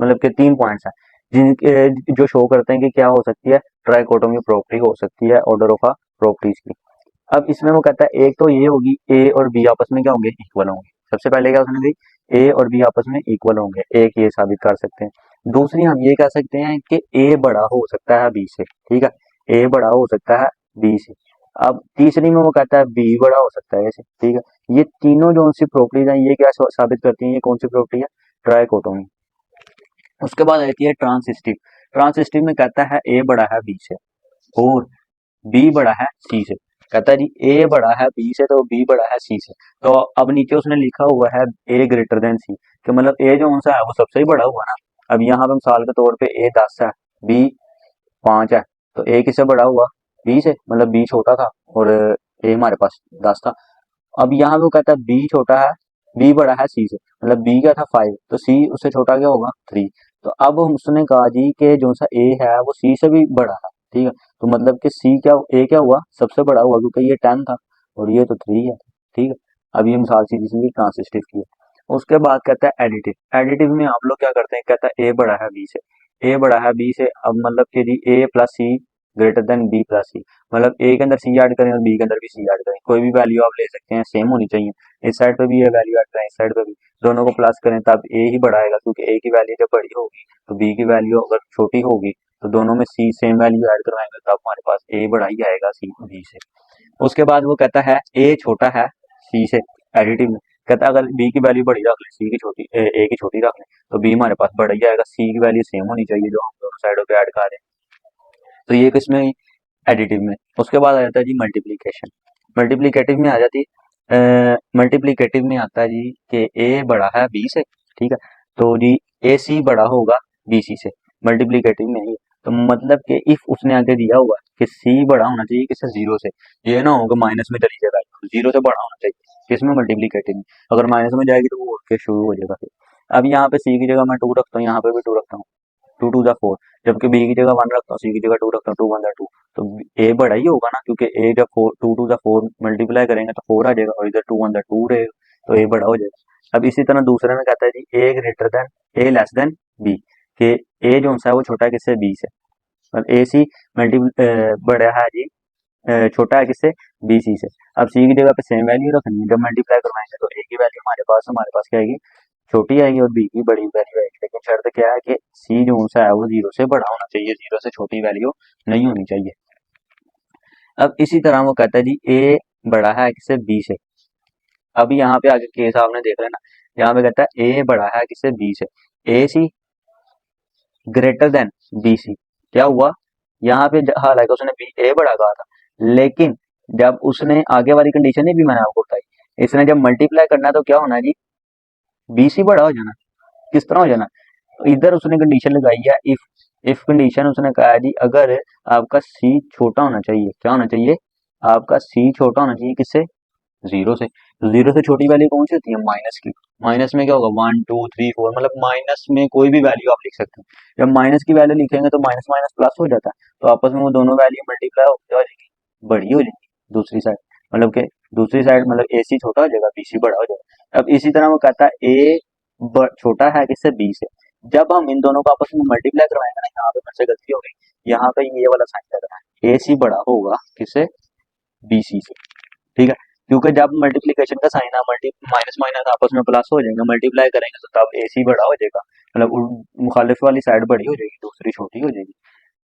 A: मतलब कि 3 पॉइंट्स हैं जिनके जो शो करते हैं कि क्या हो सकती है, ट्राइकोटोमी प्रॉपर्टी हो सकती है ऑर्डर ऑफ अ प्रॉपर्टीज की। अब इसमें वो कहता है एक तो ये होगी ए और बी आपस में क्या होंगे, इक्वल होंगे। सबसे पहले क्या उसने दी, ए और बी आपस में इक्वल होंगे, एक ये साबित कर सकते हैं। दूसरी हम ये कह सकते हैं कि ए बड़ा हो सकता है बी से, ठीक है, ए बड़ा हो सकता है बी से। अब तीसरी में वो कहता है बी बड़ा हो सकता है ए से, ठीक है। ये तीनों जो सी प्रॉपर्टीज हैं ये क्या साबित करती हैं, ये कौन सी प्रॉपर्टी है, ट्राइकोटोमी। उसके बाद आती है ट्रांसिस्टिव। ट्रांसिस्टिव में कहता है ए बड़ा है बी से और बी बड़ा है सी से। कहता है जी ए बड़ा है बी से तो बी बड़ा है सी से। तो अब नीचे उसने लिखा हुआ है ए ग्रेटर देन सी, कि मतलब ए जो सा है वो सबसे ही बड़ा हुआ ना। अब यहाँ पे मिसाल के तौर पे ए 10 है, बी 5 है, तो ए किससे बड़ा हुआ, बी से, मतलब बी छोटा था और ए हमारे पास 10 था। अब यहाँ पे वो कहता है बी छोटा है, बी बड़ा है सी से, मतलब बी का था 5 तो सी उससे छोटा क्या होगा 3। तो अब उसने कहा जी कि जो सा ए है वो सी से भी बड़ा है, ठीक है, तो मतलब कि सी क्या, ए क्या हुआ, सबसे बड़ा हुआ, क्योंकि ये 10 था और ये तो 3 है, ठीक है। अब ये मिसाल सीधी सी ट्रांसिस्टिव की है। उसके बाद कहता है एडिटिव। एडिटिव में आप लोग क्या करते हैं, कहता है ए बड़ा है बी से, ए बड़ा है बी से, अब मतलब कि जी A plus C greater than B plus सी, मतलब ए के अंदर सी ऐड करें और बी के अंदर भी सी ऐड करें, कोई भी वैल्यू आप ले सकते हैं, सेम होनी चाहिए। इस साइड पे भी ये वैल्यू ऐड करें, इस साइड पे भी, दोनों को प्लस करें तब ए ही बड़ा आएगा, क्योंकि ए की वैल्यू जब बड़ी होगी तो बी की वैल्यू अगर छोटी होगी तो दोनों में सी सेम वैल्यू ऐड करवाएंगे तब हमारे पास ए बड़ा ही आएगा सी बी से। उसके बाद वो कहता है ए छोटा है सी से, एडिटिव में कहता है अगर बी की वैल्यू बड़ी रख लें, सी की छोटी, ए की छोटी रख लें, तो बी हमारे पास बड़ा ही आएगा, सी की वैल्यू सेम होनी चाहिए जो हम दोनों साइडों पे ऐड कर रहे हैं। तो ये किसमें, एडिटिव में। उसके बाद आ जाता है जी मल्टीप्लीकेशन। मल्टीप्लीकेटिव में आ जाती है, मल्टीप्लीकेटिव में आता है जी कि ए बड़ा है बी से, ठीक है, तो जी ए सी बड़ा होगा बी सी से, मल्टीप्लीकेटिव में ही। तो मतलब कि इफ उसने आगे दिया हुआ कि सी बड़ा होना चाहिए किससे, जीरो से, ये ना होगा माइनस में चली जाएगा, जीरो से बड़ा होना चाहिए किसमें, मल्टीप्लीकेटिव में। अगर माइनस में जाएगी तो वो उठ के शुरू हो जाएगा फिर। अब यहाँ पे सी की जगह मैं टू रखता हूँ, यहाँ पे भी टू रखता हूँ, टू टू ज़ा फोर, जबकि बी की जगह वन रखता हूँ, सी की जगह टू रखता हूँ, टू वन ज़ा टू, तो ए बड़ा ही होगा ना, क्योंकि ए जब फोर, टू टू ज़ा फोर मल्टीप्लाई करेंगे तो फोर आ जाएगा, और इधर टू वन ज़ा टू रहेगा, तो ए बड़ा हो जाएगा। अब इसी तरह दूसरे में कहता है जी ए ग्रेटर देन, ए लेस देन बी, कि ए जो सा है वो छोटा है किससे, बी से, मतलब ए सी मल्टीपल बड़ा है जी, छोटा है किससे, बी सी से। अब सी की जगह पे सेम वैल्यू रखनी है, जब मल्टीप्लाई करवाएंगे तो ए की वैल्यू हमारे पास क्या आएगी, छोटी आएगी, और बी की बड़ी वैल्यू आएगी, लेकिन शर्त क्या है कि सी जो सा है वो जीरो से बड़ा होना चाहिए, जीरो से छोटी वैल्यू नहीं होनी चाहिए। अब इसी तरह वो कहता है जी ए बड़ा है किससे, बी से। अब यहाँ पे आगे केस आपने देख लेना, यहाँ पे कहता है ए बड़ा है किससे, बी से, ए सी ग्रेटर देन बी सी। क्या हुआ यहाँ पे, हालांकि उसने बी ए बड़ा कहा था, लेकिन जब उसने आगे वाली कंडीशन ही भी मैंने आपको बताई, इसने जब मल्टीप्लाई करना है तो क्या होना है जी, बी सी बड़ा हो जाना। किस तरह हो जाना, इधर उसने कंडीशन लगाई है इफ कंडीशन, उसने कहा है जी अगर आपका सी छोटा होना चाहिए, क्या होना चाहिए, आपका सी छोटा होना चाहिए किससे, जीरो से। तो जीरो से छोटी वैल्यू कौन सी होती है, माइनस की। माइनस में क्या होगा, वन टू थ्री फोर, मतलब माइनस में कोई भी वैल्यू आप लिख सकते हैं। जब माइनस की वैल्यू लिखेंगे तो माइनस माइनस प्लस हो जाता है, तो आपस में वो दोनों वैल्यू मल्टीप्लाई होकर हो जाएगी, बड़ी हो जाएगी दूसरी साइड, मतलब कि दूसरी साइड मतलब ए सी छोटा हो जाएगा, बी सी बड़ा हो जाएगा। अब इसी तरह वो कहता है ए छोटा है किससे, बी से। जब हम इन दोनों को आपस में मल्टीप्लाई करवाएंगे ना, यहाँ पे मेरे से गलती हो गई, यहाँ पे ये वाला साइन लग रहा है, ए सी बड़ा होगा किससे, बी सी से, ठीक है, क्योंकि जब मल्टीप्लिकेशन का साइन है, मल्टी माइनस माइनस आपस में प्लस हो जाएंगे, मल्टीप्लाई करेंगे तो तब ए सी बड़ा हो जाएगा, मतलब मुखालिफ वाली साइड बड़ी हो जाएगी, दूसरी छोटी हो जाएगी।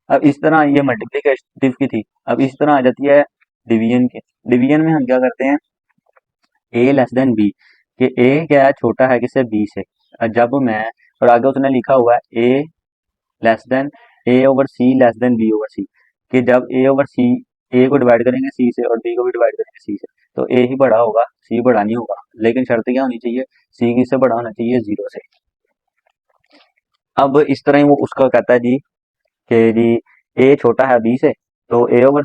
A: अब इस तरह ये मल्टीप्लिकेटिव की थी। अब इस तरह आ जाती है डिवीजन की। डिवीजन में हम क्या करते हैं, ए लेस देन बी, कि ए क्या है, छोटा है किससे, बी से। जब मैं, और आगे उसने लिखा हुआ है ए लेस देन, ए ओवर सी लेस देन बी ओवर सी, कि जब ए ओवर सी, ए को डिवाइड करेंगे सी से और बी को भी डिवाइड करेंगे सी से, तो ए ही बड़ा होगा, सी बड़ा नहीं होगा, लेकिन शर्त क्या होनी चाहिए, सी किससे बड़ा होना चाहिए, जीरो से। अब इस तरह ही वो उसका कहता है जी कि जी ए छोटा है बी से, तो ए ओवर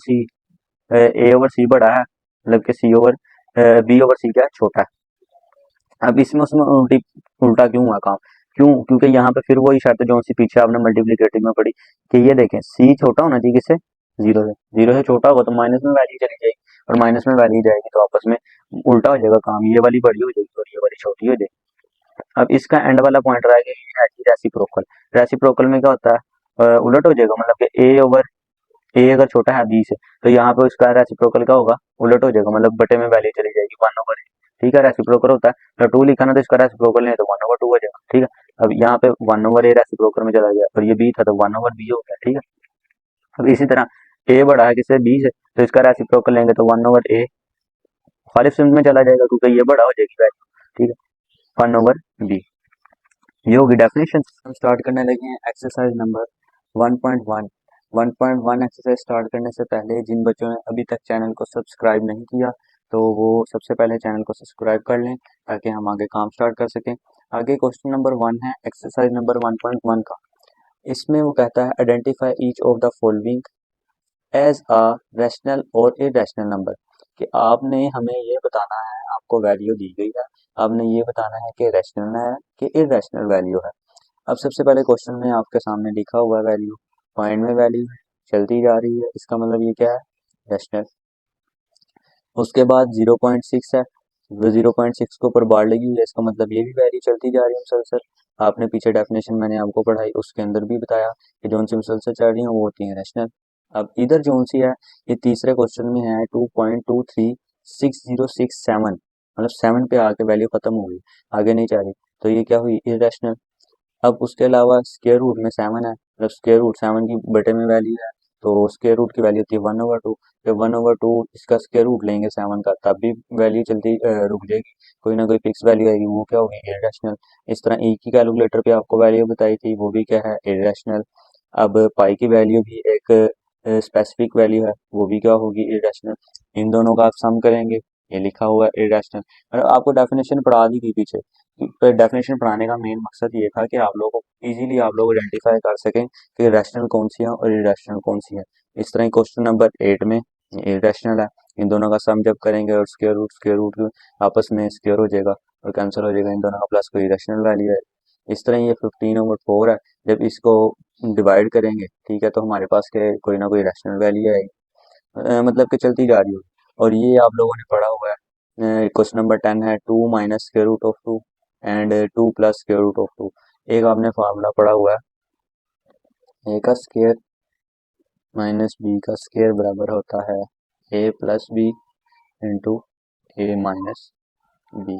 A: सी बड़ा है, मतलब कि सी ओवर बी ओवर सी क्या है, छोटा है। अब इसमें उसमें उल्टा क्यों हुआ काम, क्यों, क्योंकि यहाँ पे फिर वही शर्त जो सी पीछे आपने मल्टीप्लिकेटिव में पढ़ी, कि ये देखें सी छोटा होना चाहिए किससे, जीरो से छोटा होगा तो माइनस में वैल्यू चली जाएगी, और माइनस में वैल्यू जाएगी तो आपस में उल्टा हो जाएगा काम, ये वाली बड़ी हो जाएगी और ये वाली छोटी हो जाएगी। अब इसका एंड वाला पॉइंट रह गया, ये है कि रेसिप्रोकल। रेसिप्रोकल में क्या होता है, उलट हो जाएगा, मतलब कि ए ओवर, ए अगर छोटा है बी से, तो यहाँ पे उसका रेसिप्रोकल क्या होगा, उलट हो जाएगा, मतलब बटे में वैल्यू चली जाएगी, वन ओवर। ठीक है, रेसिप्रोकल होता है, तो टू लिखा ना तो इसका रेसिप्रोकल नहीं है तो वन ओवर टू हो जाएगा, ठीक है। अब यहाँ पे वन ओवर ए रेसिप्रोकल में चला गया, और ये बी था तो वन ओवर बी हो गया, ठीक है। अब इसी तरह ए बड़ा है किससे, बी से, तो इसका रेसिप्रोकल लेंगे तो वन ओवर ए खालिफ सिंध में चला जाएगा, क्योंकि ये बड़ा हो जाएगी वैल्यू, ठीक है, वन ओवर बी। ये होगी डेफिनेशन। हम स्टार्ट करने लगे हैं एक्सरसाइज नंबर 1.1। 1.1 एक्सरसाइज स्टार्ट करने से पहले जिन बच्चों ने अभी तक चैनल को सब्सक्राइब नहीं किया, तो वो सबसे पहले चैनल को सब्सक्राइब कर लें ताकि हम आगे काम स्टार्ट कर सकें। आगे क्वेश्चन नंबर 1 है एक्सरसाइज नंबर 1.1 का। इसमें वो कहता है identify each of the following as a rational और इरेशनल नंबर, कि आपने हमें ये बताना है, आपको वैल्यू दी गई है, आपने ये बताना है कि रैशनल है कि इरेशनल वैल्यू है। अब सबसे पहले क्वेश्चन में आपके सामने लिखा हुआ है वैल्यू, पॉइंट में वैल्यू है, चलती जा रही है, इसका मतलब ये क्या है, रैशनल। उसके बाद 0.6 है, वो 0.6 के ऊपर बार लगी हुई है, इसका मतलब ये भी वैल्यू चलती जा रही है मुसलसल। आपने पीछे डेफिनेशन मैंने आपको पढ़ाई, उसके अंदर भी बताया कि जो उनसे मुसलसल चल रही हैं वो होती हैं रैशनल। अब इधर जो सी है ये तीसरे क्वेश्चन में है 2.236067, मतलब 7 पे आके वैल्यू खत्म हो गई, आगे नहीं जा रही, तो ये क्या हुई, इरेशनल। अब उसके अलावा स्क्वायर रूट में 7 है, मतलब स्क्वायर रूट 7 की बटे में वैल्यू है, तो स्क्वायर रूट की वैल्यू होती है 1/2। जब 1/2 इसका स्क्वायर रूट लेंगे 7 का, तब भी वैल्यू जल्दी रुक जाएगी, कोई ना कोई फिक्स वैल्यू आएगी, वो क्या होगी, इरेशनल। इस तरह ई की कैलकुलेटर पे आपको वैल्यू बताई थी, वो भी क्या है, इरेशनल। अब पाई की वैल्यू भी एक स्पेसिफिक वैल्यू है, वो भी क्या होगी, इरेशनल। इन दोनों का आप सम करेंगे, ये लिखा हुआ है इरेशनल। मतलब आपको डेफिनेशन पढ़ा दी थी पीछे, तो डेफिनेशन पढ़ाने का मेन मकसद ये था कि आप लोगों को इजीली आप लोग आइडेंटिफाई कर सकें कि रैशनल कौन सी है और इरेशनल कौन सी है। इस तरह क्वेश्चन नंबर 8 में इरेशनल है, इन दोनों का सम जब करेंगे और स्क्वायर रूट आपस में स्क्वायर हो जाएगा और कैंसिल हो जाएगा, इन दोनों का प्लस कोई इरेशनल वैल्यू है। इस तरह ये 15/4 है, जब इसको डिवाइड करेंगे, ठीक है, तो हमारे पास के कोई ना कोई रैशनल वैल्यू आएगी, मतलब कि चलती जा रही होगी। और ये आप लोगों ने पढ़ा हुआ है, क्वेश्चन नंबर 10 है 2 minus square root of 2 and 2 plus square root of 2। एक आपने फार्मूला पढ़ा हुआ है, ए का स्क्वायर माइनस बी का स्क्वायर बराबर होता है ए plus b into a minus b,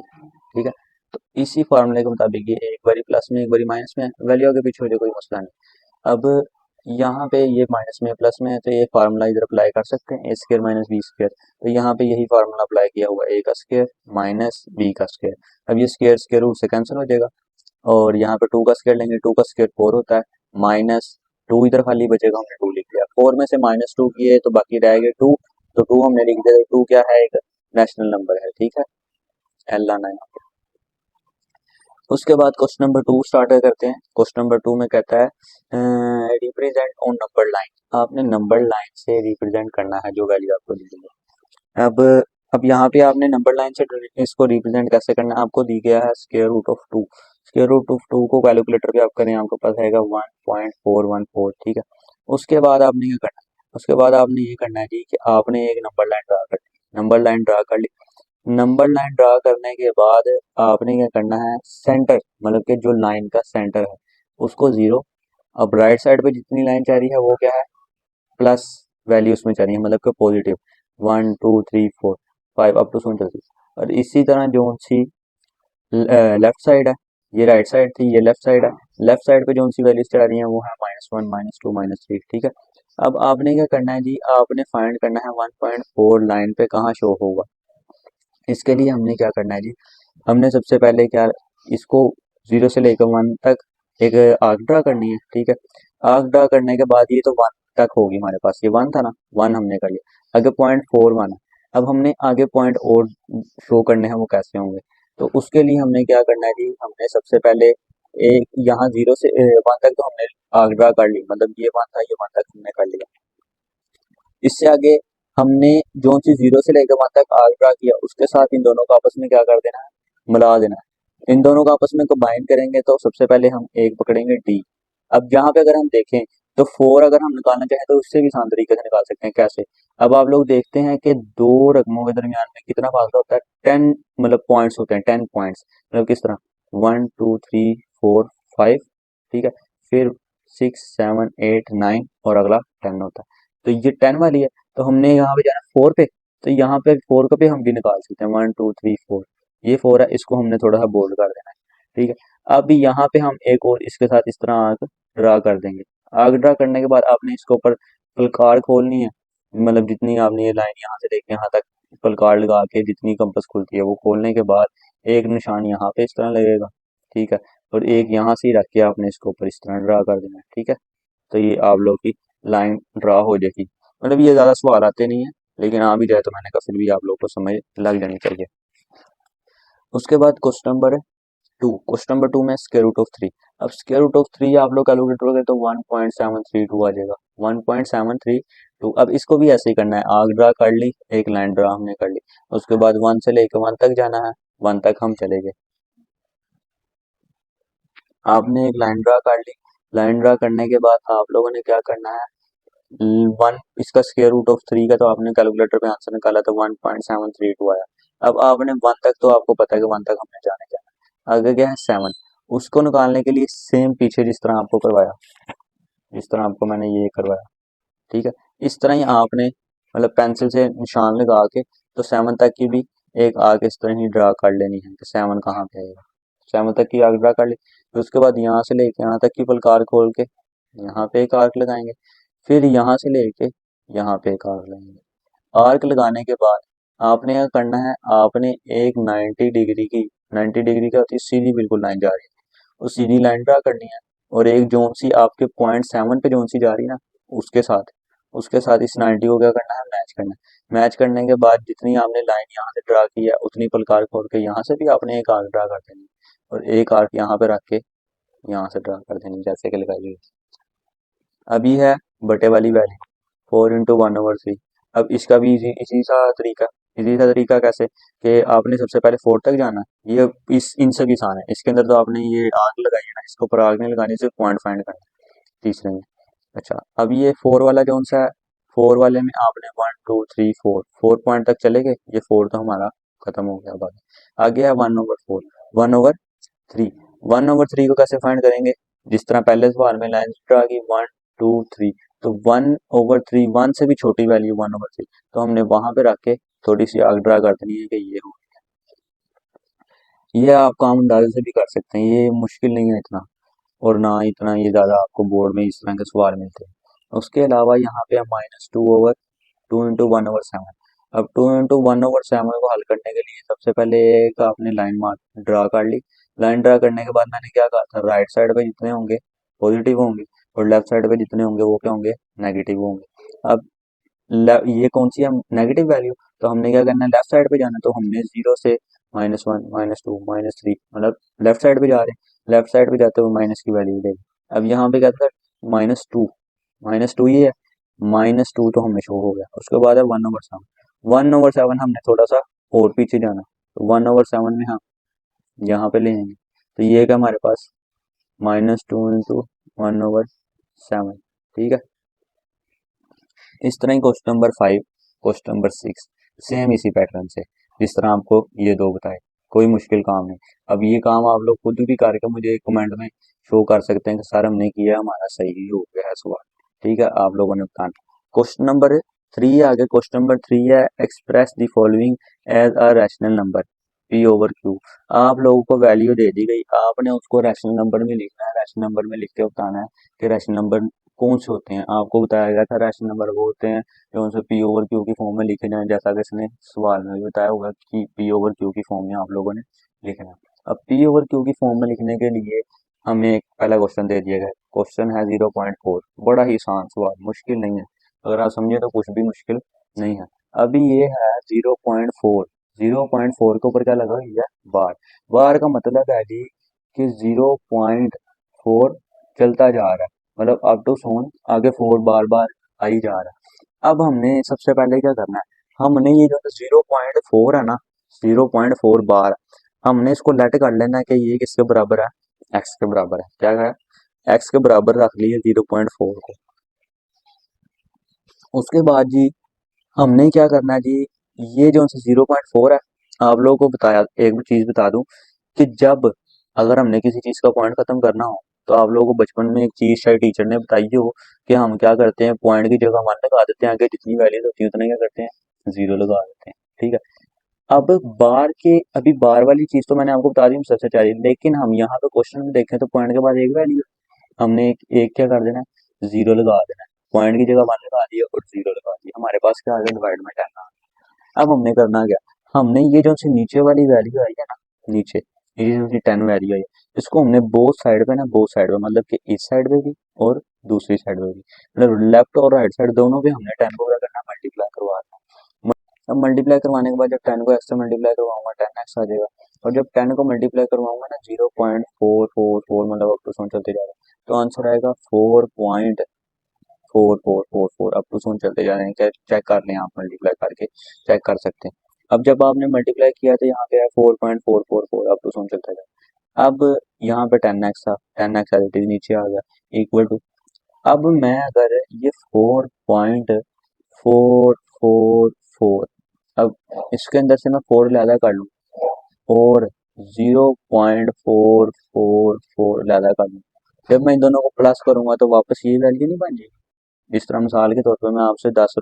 A: ठीक है। तो इसी फार्मूले के मुताबिक ये एक बारी प्लस में एक बारी माइनस में, वैल्यू आगे पीछे हो जाए कोई मसला नहीं। अब यहाँ पे ये माइनस में प्लस में है, तो ये फार्मूला इधर अप्लाई कर सकते हैं, ए स्क्वायर माइनस बी स्क्वायर। तो यहाँ पे यही फार्मूला अप्लाई किया हुआ है, ए का स्क्वायर माइनस बी का स्क्वायर। अब ये स्क्वायर स्क्वायर रूट से कैंसिल हो जाएगा, और यहाँ पे 2 का स्क्वायर लेंगे, 2 का स्क्वायर 4 होता है, माइनस 2 इधर खाली बचेगा, हमने 2 लिख लिया, 4 में से -2 किए तो बाकी रह गए 2, तो 2 हमने लिख दिया, 2 क्या है, एक नेशनल नंबर है, ठीक है, एल आना है। उसके बाद क्वेश्चन नंबर 2 स्टार्ट करते हैं। क्वेश्चन नंबर 2 में कहता है रिप्रेजेंट ऑन नंबर लाइन, आपने नंबर लाइन से रिप्रेजेंट करना है जो वैल्यू आपको दी गई है। अब यहाँ पे आपने नंबर लाइन से इसको रिप्रेजेंट कैसे करना है, आपको दी गया है square root of 2, square root of 2 को कैलकुलेटर पे आप करें, आपको पता है 1.414, ठीक है। उसके बाद आपने ये करना है, उसके बाद आपने ये करना है जी कि आपने एक नंबर लाइन ड्रा कर ली, नंबर लाइन ड्रा कर ली। नंबर लाइन ड्रा करने के बाद आपने क्या करना है, सेंटर, मतलब कि जो लाइन का सेंटर है उसको 0। अब राइट साइड पे जितनी लाइन जा रही है वो क्या है, प्लस वैल्यू उसमें जा रही है, मतलब कि पॉजिटिव 1 2 3 4 5 अप टू 7। और इसी तरह जो सी लेफ्ट साइड है, ये राइट साइड थी, ये लेफ्ट साइड है, लेफ्ट साइड पे जो सी वैल्यूज जा रही है वो है -1 -2 -3, ठीक है। अब आपने क्या करना है जी, आपने फाइंड करना है 1.4 लाइन पे कहाँ शो होगा। इसके लिए हमने क्या करना है जी, हमने सबसे पहले क्या, इसको 0 से लेकर 1 तक एक आर्क ड्रा करनी है, ठीक है। आर्क ड्रा करने के बाद ये तो 1 तक होगी हमारे पास, ये 1 था ना, 1 हमने कर लिया, आगे 0.41 है। अब हमने आगे पॉइंट और शो करने हैं, वो कैसे होंगे, तो उसके लिए हमने क्या करना है जी, हमने सबसे पहले एक यहाँ 0 से 1 तक तो हमने आर्क ड्रा कर ली, मतलब ये 1 था, ये 1 तक हमने कर लिया। इससे आगे हमने जो चीज 0 से लेकर 1 तक आर्क ड्रा किया, उसके साथ इन दोनों को आपस में क्या कर देना है, मिला देना है। इन दोनों को आपस में कंबाइन करेंगे, तो सबसे पहले हम एक पकड़ेंगे डी। अब यहाँ पे अगर हम देखें तो 4 अगर हम निकालना चाहें तो उससे भी आसान तरीके से निकाल सकते हैं, कैसे। अब आप लोग देखते हैं कि दो रकमों के दरमियान में कितना फासला होता है, 10 मतलब पॉइंट्स होते हैं, 10 पॉइंट्स, मतलब किस तरह 1 2 3 4 5, ठीक है, फिर 6 7 8 9 और अगला 10 होता है। तो ये 10 वाली है, तो हमने यहाँ पे जाना 4 पे, तो यहाँ पे 4 का पे हम भी निकाल सकते हैं, 1 2 3 4, ये 4 है, इसको हमने थोड़ा सा बोल्ड कर देना है, ठीक है। अब यहाँ पे हम एक और इसके साथ इस तरह आग ड्रा कर देंगे। आग ड्रा करने के बाद आपने इसके ऊपर पलकार खोलनी है, मतलब जितनी आपने ये लाइन यहाँ से लेके यहाँ तक पलकार लगा के जितनी कंपास खुलती है वो खोलने के बाद एक निशान यहाँ पे इस तरह लगेगा, ठीक है, और एक यहाँ से ही रख के आपने इसके ऊपर इस तरह ड्रा कर देना है, ठीक है। तो ये आप लोग की लाइन ड्रा हो जाएगी। मतलब ये ज्यादा सवाल आते नहीं है, लेकिन आ भी जाए तो मैंने कहा फिर भी आप लोग को समझ लग जानी चाहिए। उसके बाद क्वेश्चन नंबर टू में स्क्वायर रूट ऑफ 3। अब स्क्वायर रूट ऑफ 3 आप लोग कैलकुलेट करोगे तो 1.732 आ जाएगा, 1.732। अब इसको भी ऐसे ही करना है, आर्क ड्रा कर ली, एक लाइन ड्रा हमने कर ली, उसके बाद 1 से लेकर 1 तक जाना है, 1 तक हम चले गए। आपने एक लाइन ड्रा कर ली, लाइन ड्रा करने के बाद आप लोगों ने क्या करना है, 1 इसका स्क्वायर रूट ऑफ 3 का तो आपने कैलकुलेटर पे आंसर निकाला तो 1.732 आया। अब आपने 1 तक तो आपको पता है कि 1 तक हमने जाने जाना, आगे क्या है 7, उसको निकालने के लिए सेम पीछे जिस तरह आपको करवाया, जिस तरह आपको मैंने ये करवाया, ठीक है, इस तरह ही आपने मतलब पेंसिल से निशान लगा के तो 7 तक की भी एक आर्क इस तरह ही ड्रा कर लेनी है कि 7 कहाँ पे आएगा। 7 तक की आर्क ड्रा कर ली, फिर उसके बाद यहाँ से लेके यहाँ तक की पलकार खोल के यहाँ पे एक आर्क लगाएंगे, फिर यहाँ से लेके यहाँ पे एक आर्क लगाएंगे। आर्क लगाने के बाद आपने क्या करना है, आपने एक 90 डिग्री की, 90 डिग्री क्या होती है, सीधी बिल्कुल लाइन जा रही है, वो सीधी लाइन ड्रा करनी है। और एक जोन सी आपके .7 पे जोन सी जा रही है ना, उसके साथ उसके साथ इस 90 को क्या करना है, मैच करना है। मैच करने के बाद जितनी आपने लाइन यहाँ से ड्रा की है उतनी पलकार खोल के यहाँ से भी आपने एक आर्क ड्रा कर देनी है, और एक आर्क यहाँ पे रख के यहाँ से ड्रा कर देनी, जैसे कि लगाई हुई है। अभी है बटे वाली वैल्यू 4 × 1/3। अब इसका भी इजी सा तरीका कैसे कि आपने सबसे पहले 4 तक जाना है, ये इस इनसे भी आसान है। इसके अंदर तो आपने ये आग लगाई है ना, इसके ऊपर आग नहीं लगानी, सिर्फ पॉइंट फाइंड करना है तीसरे में। अच्छा, अब ये 4 वाला कौन सा है, 4 वाले में आपने 1 2 3 4 पॉइंट तक चले गए, ये 4 तो हमारा खत्म हो गया। अब आगे है 1/4, 1/3। 1/3 को कैसे फाइंड करेंगे, जिस तरह पहले सवाल में लाइन ड्रा की 1 2 3, तो 1/3, 1 से भी छोटी वैल्यू 1/3, तो हमने वहां पे रख के थोड़ी सी आग ड्रा कर देनी है कि ये हो। ये आप काम अंदाजे से भी कर सकते हैं, ये मुश्किल नहीं है इतना, और ना इतना ये ज़्यादा आपको बोर्ड में इस तरह के सवाल मिलते हैं। उसके अलावा यहाँ पे है -2/2 × 1/7। अब 2 × 1/7 को हल करने के लिए सबसे पहले एक आपने लाइन मार्क ड्रा कर ली। लाइन ड्रा करने के बाद मैंने क्या कहा था, राइट साइड पे जितने होंगे पॉजिटिव होंगे, और लेफ्ट साइड पे जितने होंगे वो क्या होंगे, नेगेटिव होंगे। अब ये कौन सी है, नेगेटिव वैल्यू, तो हमने क्या करना है, लेफ्ट साइड पे जाना है, तो हमने 0 से -1 -2 -3 मतलब लेफ्ट साइड पे जा रहे हैं, लेफ्ट साइड पे जाते हुए माइनस की वैल्यू देगी। अब यहाँ पे क्या था, -2, ये है, -2 तो हमें शो हो गया। उसके बाद है 1/7, 1/7 हमने थोड़ा सा और पीछे जाना, तो 1/7 में हम यहाँ पे ले आएंगे, तो ये क्या हमारे पास -2 × 1/7, ठीक है। इस तरह ही question number 5, question number 6 same इसी पैटर्न से, जिस तरह आपको ये दो बताए, कोई मुश्किल काम नहीं। अब ये काम आप लोग खुद भी करके मुझे कमेंट में शो कर सकते हैं कि सर हमने किया, हमारा सही हो गया है सवाल, ठीक है, आप लोगों ने बताना। क्वेश्चन नंबर 3 आगे, क्वेश्चन नंबर 3 है express the following as a rational number P/Q। आप लोगों को वैल्यू दे दी गई, आपने उसको रैशनल नंबर में लिखना है, रैशनल नंबर में लिख के बताना है कि रैशनल नंबर कौन से होते हैं। आपको बताया गया था रैशनल नंबर वो होते हैं जो उनसे P/Q की फॉर्म में लिखे जाएं, जैसा कि इसने सवाल में भी बताया होगा कि P/Q की फॉर्म में आप लोगों ने लिखना है। अब P/Q की फॉर्म में लिखने के लिए हमें एक पहला क्वेश्चन दे दिया गया, क्वेश्चन है 0.4, बड़ा ही आसान सवाल, मुश्किल नहीं है, अगर आप समझे तो कुछ भी मुश्किल नहीं है। अभी ये है 0.4, 0.4 के ऊपर क्या लगा हुआ है, बार। बार का मतलब है जी कि 0.4 चलता जा रहा है, मतलब अप टू सोन आगे 4 बार बार आ ही जा रहा है। अब हमने सबसे पहले क्या करना है, हमने ये जो 0.4 है ना, 0.4 बार, हमने इसको लेट कर लेना है कि ये किसके बराबर है, एक्स के बराबर है। क्या है, एक्स के बराबर रख लिए 0.4 को। उसके बाद जी हमने क्या करना है जी, ये जो 0.4 है, आप लोगों को बताया, एक चीज बता दूं कि जब अगर हमने किसी चीज का पॉइंट खत्म करना हो, तो आप लोगों को बचपन में एक चीज शायद टीचर ने बताई हो कि हम क्या करते हैं, पॉइंट की जगह 1 लगा देते हैं, आगे जितनी वैल्यूज होती है उतने क्या करते हैं, 0 लगा देते हैं, ठीक है। अब बार के, अभी बार वाली चीज तो मैंने आपको बता दी सबसे चाहिए, लेकिन हम यहाँ पे क्वेश्चन में देखें तो पॉइंट के बाद एक वैल्यू, हमने एक क्या कर देना है, 0 लगा देना है, पॉइंट की जगह 1 लगा दिया और 0 लगा दिया, हमारे पास क्या आ गया, डिवाइड में 10 आ गया। अब हमने करना क्या, हमने ये जो सी नीचे वाली वैल्यू आई है ना, नीचे ये जो सी 10 वैल्यू आई है, इसको हमने बोथ साइड पे ना, बोथ साइड पे मतलब कि इस साइड पे भी और दूसरी साइड पे भी, मतलब लेफ्ट और राइट साइड दोनों पे हमने 10 को क्या करना, मल्टीप्लाई करवाना। अब मल्टीप्लाई करवाने के बाद जब 10 को एक्स से मल्टीप्लाई करवाऊंगा 10x आ जाएगा, और जब 10 को मल्टीप्लाई करवाऊंगा ना 0.444 मतलब अप टू सोन चलते जा रहा है, तो आंसर आएगा 4.4444 अप टू सोन चलते जा रहे हैं। क्या, चेक कर लें आप, मल्टीप्लाई करके चेक कर सकते हैं। अब जब आपने मल्टीप्लाई किया तो यहाँ पे है 4.444 अप टू सोन चलता जा रहा है। अब यहाँ पे 10x था, 10x नीचे आ गया, इक्वल टू, अब मैं अगर ये 4.444, अब इसके अंदर से मैं 4 लैदा कर लूँ और 0.444 लैदा कर लूँ, जब मैं इन दोनों को प्लस करूंगा तो वापस ये वैल्यू नहीं बन जाएगी, इस तरह मिसाल के तौर पर मैं आपसे 10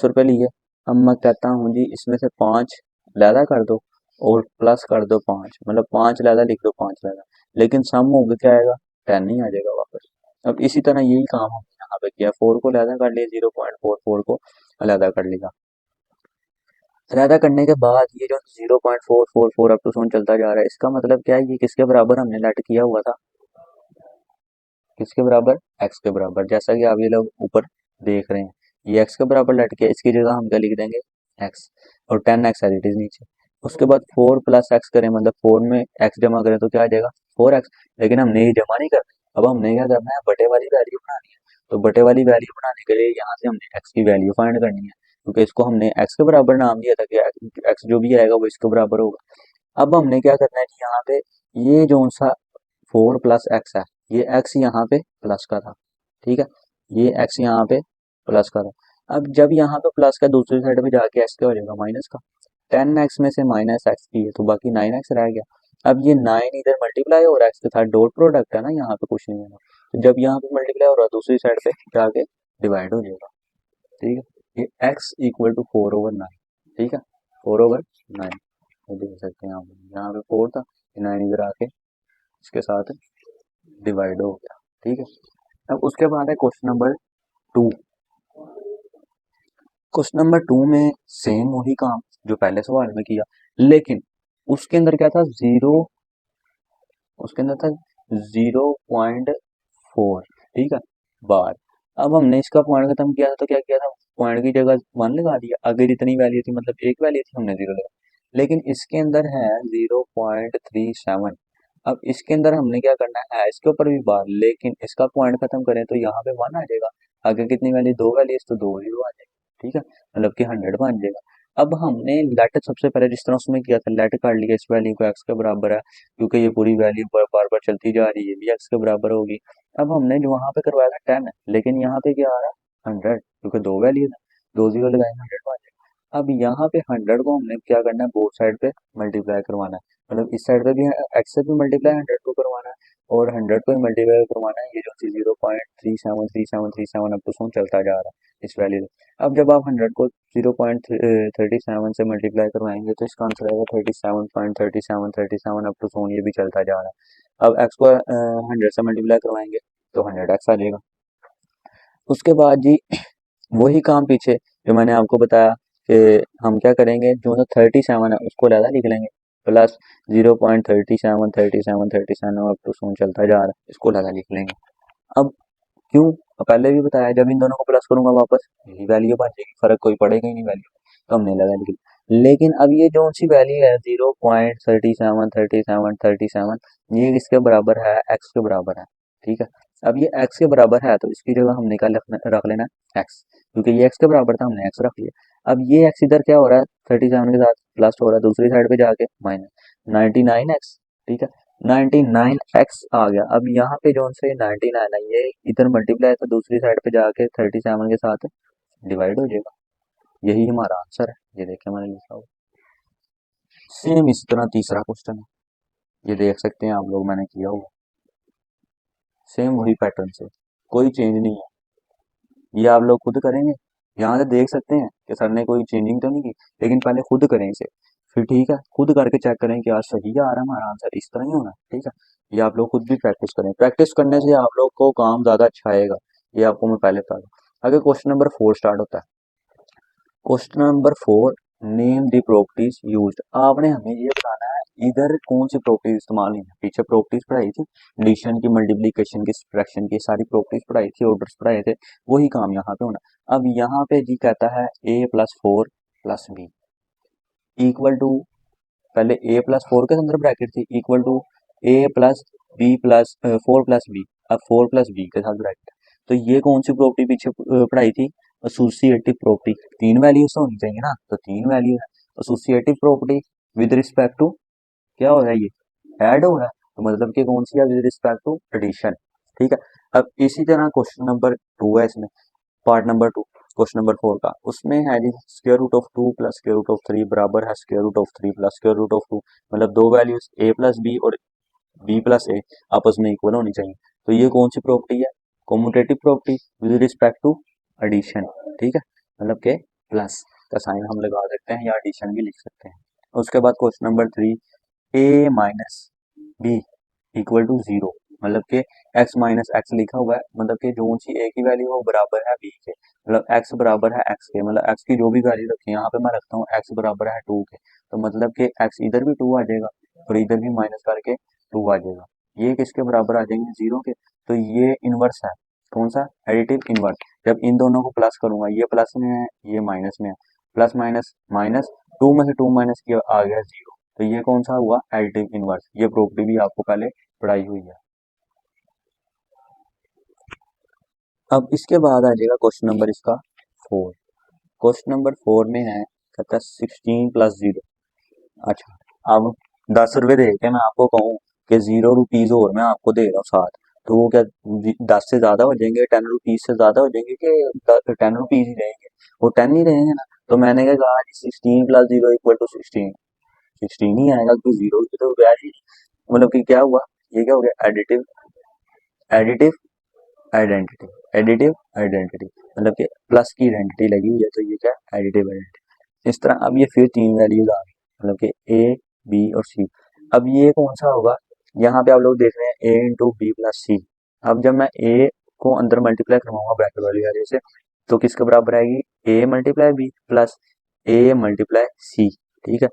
A: रुपये लिए। अब मैं कहता हूँ जी इसमें से 5 लैदा कर दो और प्लस कर दो 5, मतलब 5 लैदा लिख दो 5 लैदा, लेकिन सम होगा क्या आएगा, 10 ही आ जाएगा वापस। अब इसी तरह यही काम हमने यहाँ पे किया, 4 को लैदा कर लिया, 0.44 को अलहदा कर लिया। अलहदा करने के बाद ये जो 0.444 अप टू सोन चलता जा रहा है, इसका मतलब क्या है, ये किसके बराबर हमने लेट किया हुआ था, किसके बराबर, एक्स के बराबर। जैसा कि आप ये लोग ऊपर देख रहे हैं, ये एक्स के बराबर लेट किया, इसकी जगह हम क्या लिख देंगे, एक्स, और 10 एक्स एज इट इज नीचे। उसके बाद 4 प्लस एक्स करें, मतलब 4 में एक्स जमा करें तो क्या आ जाएगा, 4 एक्स। लेकिन हमने ये जमा नहीं करना, अब हमने क्या करना है, बटे वाली वैल्यू बनानी है। तो बटे वाली वैल्यू बनाने के लिए यहाँ से हमने एक्स की वैल्यू फाइंड करनी है, क्योंकि इसको हमने एक्स के बराबर नाम दिया था कि एक्स जो भी आएगा वो इसके बराबर होगा। अब हमने क्या करना है कि यहाँ पे ये जो सा 4 प्लस एक्स है, ये एक्स यहाँ पे प्लस का था, ठीक है, ये एक्स यहाँ पे प्लस का था। अब जब यहाँ पे प्लस का दूसरी साइड पे जाके एक्स क्या हो जाएगा, माइनस का। 10 एक्स में से माइनस एक्स की है तो बाकी 9 एक्स रह गया। अब ये 9 इधर मल्टीप्लाई हो रहा है, एक्स के साथ डॉट प्रोडक्ट है ना, यहाँ पे कुछ नहीं है, तो जब यहाँ पे मल्टीप्लाई हो रहा है दूसरी साइड पे जाके डिवाइड हो जाएगा, ठीक है। ये एक्स इक्वल टू 4/9, ठीक है, 4/9 देख सकते हैं आप, यहाँ पे 4 था, 9 इधर आके इसके साथ डिवाइड हो गया, ठीक है। अब उसके बाद है क्वेश्चन नंबर 2। क्वेश्चन नंबर 2 में सेम वही काम जो पहले सवाल में किया, लेकिन उसके अंदर क्या था, जीरो, उसके अंदर था 0.4, ठीक है, बार। अब हमने इसका पॉइंट खत्म किया था तो क्या किया था, पॉइंट की जगह 1 लगा दिया, आगे जितनी वैल्यू थी, मतलब एक वैल्यू थी, हमने 0 लगा। लेकिन इसके अंदर है 0.37। अब इसके अंदर हमने क्या करना है, इसके ऊपर भी बार, लेकिन इसका पॉइंट खत्म करें तो यहाँ पे 1 आ जाएगा, आगे कितनी वैल्यू, 2 वैल्यूज, तो 2 जीरो आ जाएगी, ठीक है, मतलब कि 100 बन जाएगा। अब हमने लेट सबसे पहले जिस तरह उसमें किया था, लेट कर लिया इस वैल्यू को एक्स के बराबर है, क्योंकि ये पूरी वैल्यू बार बार चलती जा रही है, ये भी एक्स के बराबर होगी। अब हमने जो वहां पे करवाया था 10, लेकिन यहाँ पे क्या आ रहा है, 100, क्योंकि 2 वैल्यू है, 2 जीरो लगाएंगे 100 बन जाएगा। अब यहाँ पे 100 को हमने क्या करना है, बोथ साइड पे मल्टीप्लाई करवाना है, मतलब इस साइड पे भी एक्स से भी मल्टीप्लाई 100 को करवाना है, और 100 को ही मल्टीप्लाई करवाना है, ये जो 0.373737 अप टू सोन चलता जा रहा है इस वैल्यू से। अब जब आप 100 को 0.37 से मल्टीप्लाई करवाएंगे तो इसका आंसर आएगा 37.3737 अप टू सोन, ये भी चलता जा रहा है। अब एक्स को 100 से मल्टीप्लाई करवाएंगे तो 100 एक्स आ जाएगा। उसके बाद जी वही काम पीछे जो मैंने आपको बताया कि हम क्या करेंगे, जो ना 37 है उसको ज़्यादा लिख लेंगे, प्लस 0.373737 अप टू सोन चलता जा रहा है, इसको ज़्यादा लिख लेंगे। अब क्यों, पहले भी बताया, जब इन दोनों को प्लस करूंगा वापस यही वैल्यू बन जाएगी, फर्क कोई पड़ेगा ही नहीं वैल्यू, तो हमने लगा लिख लिया। लेकिन अब ये जो सी वैल्यू है 0.373737, ये किसके बराबर है, एक्स के बराबर है, ठीक है। अब ये एक्स के बराबर है तो इसकी जगह हमने क्या रख लेना है, एक्स, क्योंकि ये एक्स के बराबर था, हमने एक्स रख लिया। अब ये एक्स इधर क्या हो रहा है, 37 के साथ प्लस हो रहा है, दूसरी साइड पे जाके माइनस 99 एक्स, ठीक है, 99 एक्स आ गया। अब यहाँ पे जो से 99 है, ये इधर मल्टीप्लाई तो दूसरी साइड पे जाके 37 के साथ डिवाइड हो जाएगा, यही हमारा आंसर है, ये देखिए मैंने लिखा हुआ। सेम इस तरह तीसरा क्वेश्चन है, ये देख सकते हैं आप लोग, मैंने किया हुआ सेम वही पैटर्न से, कोई चेंज नहीं है, ये आप लोग खुद करेंगे। यहाँ से देख सकते हैं कि सर ने कोई चेंजिंग तो नहीं की, लेकिन पहले खुद करें इसे, फिर ठीक है, खुद करके चेक करें कि आज सही आ रहा है हमारा आंसर, इस तरह ही होना है, ठीक है। ये आप लोग खुद भी प्रैक्टिस करें, प्रैक्टिस करने से आप लोग को काम ज़्यादा अच्छा आएगा, ये आपको मैं पहले बता दूँ। आगे क्वेश्चन नंबर 4 स्टार्ट होता है। Question number 4, name the properties used. आपने हमें ये बताना है इधर कौन सी प्रॉपर्टीज इस्तेमाल हुई है, पीछे प्रॉपर्टीज पढ़ाई थी, एडिशन की, मल्टीप्लिकेशन की, सब्ट्रैक्शन की, सारी प्रॉपर्टीज पढ़ाई थी, ऑर्डर्स पढ़ाए थे, वही काम यहाँ पे होना। अब यहाँ पे जी कहता है a+4+b इक्वल टू, पहले a+4 के अंदर ब्रैकेट थी, इक्वल टू a+b+4+b, अब 4+b के साथ ब्रैकेट। तो ये कौन सी प्रॉपर्टी पीछे पढ़ाई थी, एसोसिएटिव प्रॉपर्टी। 3 वैल्यूज तो होनी चाहिए ना, तो 3 वैल्यू है, associative property with respect to क्या हो रहा है, ये ऐड हो रहा है, तो मतलब कि कौन सी है, विद रिस्पेक्ट टू एडिशन, ठीक है। अब इसी तरह क्वेश्चन नंबर 2 है इसमें, पार्ट नंबर 2 क्वेश्चन नंबर 4 का, उसमें है जी square root of 2 plus square root of 3 बराबर है square root of 3 plus square root of 2, मतलब दो वैल्यूज a+b और b+a आपस में इक्वल होनी चाहिए। तो ये कौन सी प्रॉपर्टी है, commutative property with respect to addition, ठीक है, मतलब के प्लस का साइन हम लगा सकते हैं या एडिशन भी लिख सकते हैं। उसके बाद question number 3, a minus b equal to 0, मतलब कि x माइनस एक्स लिखा हुआ है, मतलब कि जो सी a की वैल्यू वो बराबर है b के, मतलब x बराबर है x के, मतलब x की जो भी वैल्यू रखी है यहाँ पे मैं रखता हूँ x बराबर है 2 के, तो मतलब कि x इधर भी 2 आ जाएगा और इधर भी माइनस करके 2 आ जाएगा, ये किसके बराबर आ जाएंगे 0 के, तो ये इनवर्स है, कौन सा, एडिटिव इनवर्स। जब इन दोनों को प्लस करूंगा, ये प्लस में है ये माइनस में है, प्लस माइनस माइनस, 2 में से 2 माइनस किया आ गया 0, तो ये कौन सा हुआ, एडिटिव इनवर्स। ये प्रॉपर्टी भी आपको पहले पढ़ाई हुई है। अब इसके बाद आ जाएगा क्वेश्चन नंबर इसका 4। क्वेश्चन नंबर 4 में है, कहता है 16 प्लस 0। अच्छा, अब 10 रुपए दे के मैं आपको कहूँ कि 0 रुपीज और मैं आपको दे रहा हूँ 7, तो वो क्या 10 से ज्यादा हो जाएंगे, 10 रुपीज से ज्यादा हो जाएंगे कि 10 रुपीज ही रहेंगे, वो 10 ही रहेंगे ना। तो मैंने क्या कहा, 16 प्लस 0 इक्वल टू 16, 16 ही आएगा क्योंकि 0 की तो वैल्यू, मतलब कि क्या हुआ, ये क्या हो गया, additive additive identity, additive identity, मतलब कि प्लस की आइडेंटिटी लगी हुई है, तो ये क्या है, एडिटिव आइडेंटिटी। इस तरह अब ये फिर 3 वैल्यूज आ गई, मतलब कि ए बी और सी। अब ये कौन सा होगा, यहाँ पे आप लोग देख रहे हैं ए इंटू बी प्लस सी। अब जब मैं ए को अंदर मल्टीप्लाई करवाऊंगा ब्रैकेट वाली वैल्यू से, तो किसके बराबर आएगी, A multiply B plus A multiply सी, ठीक है।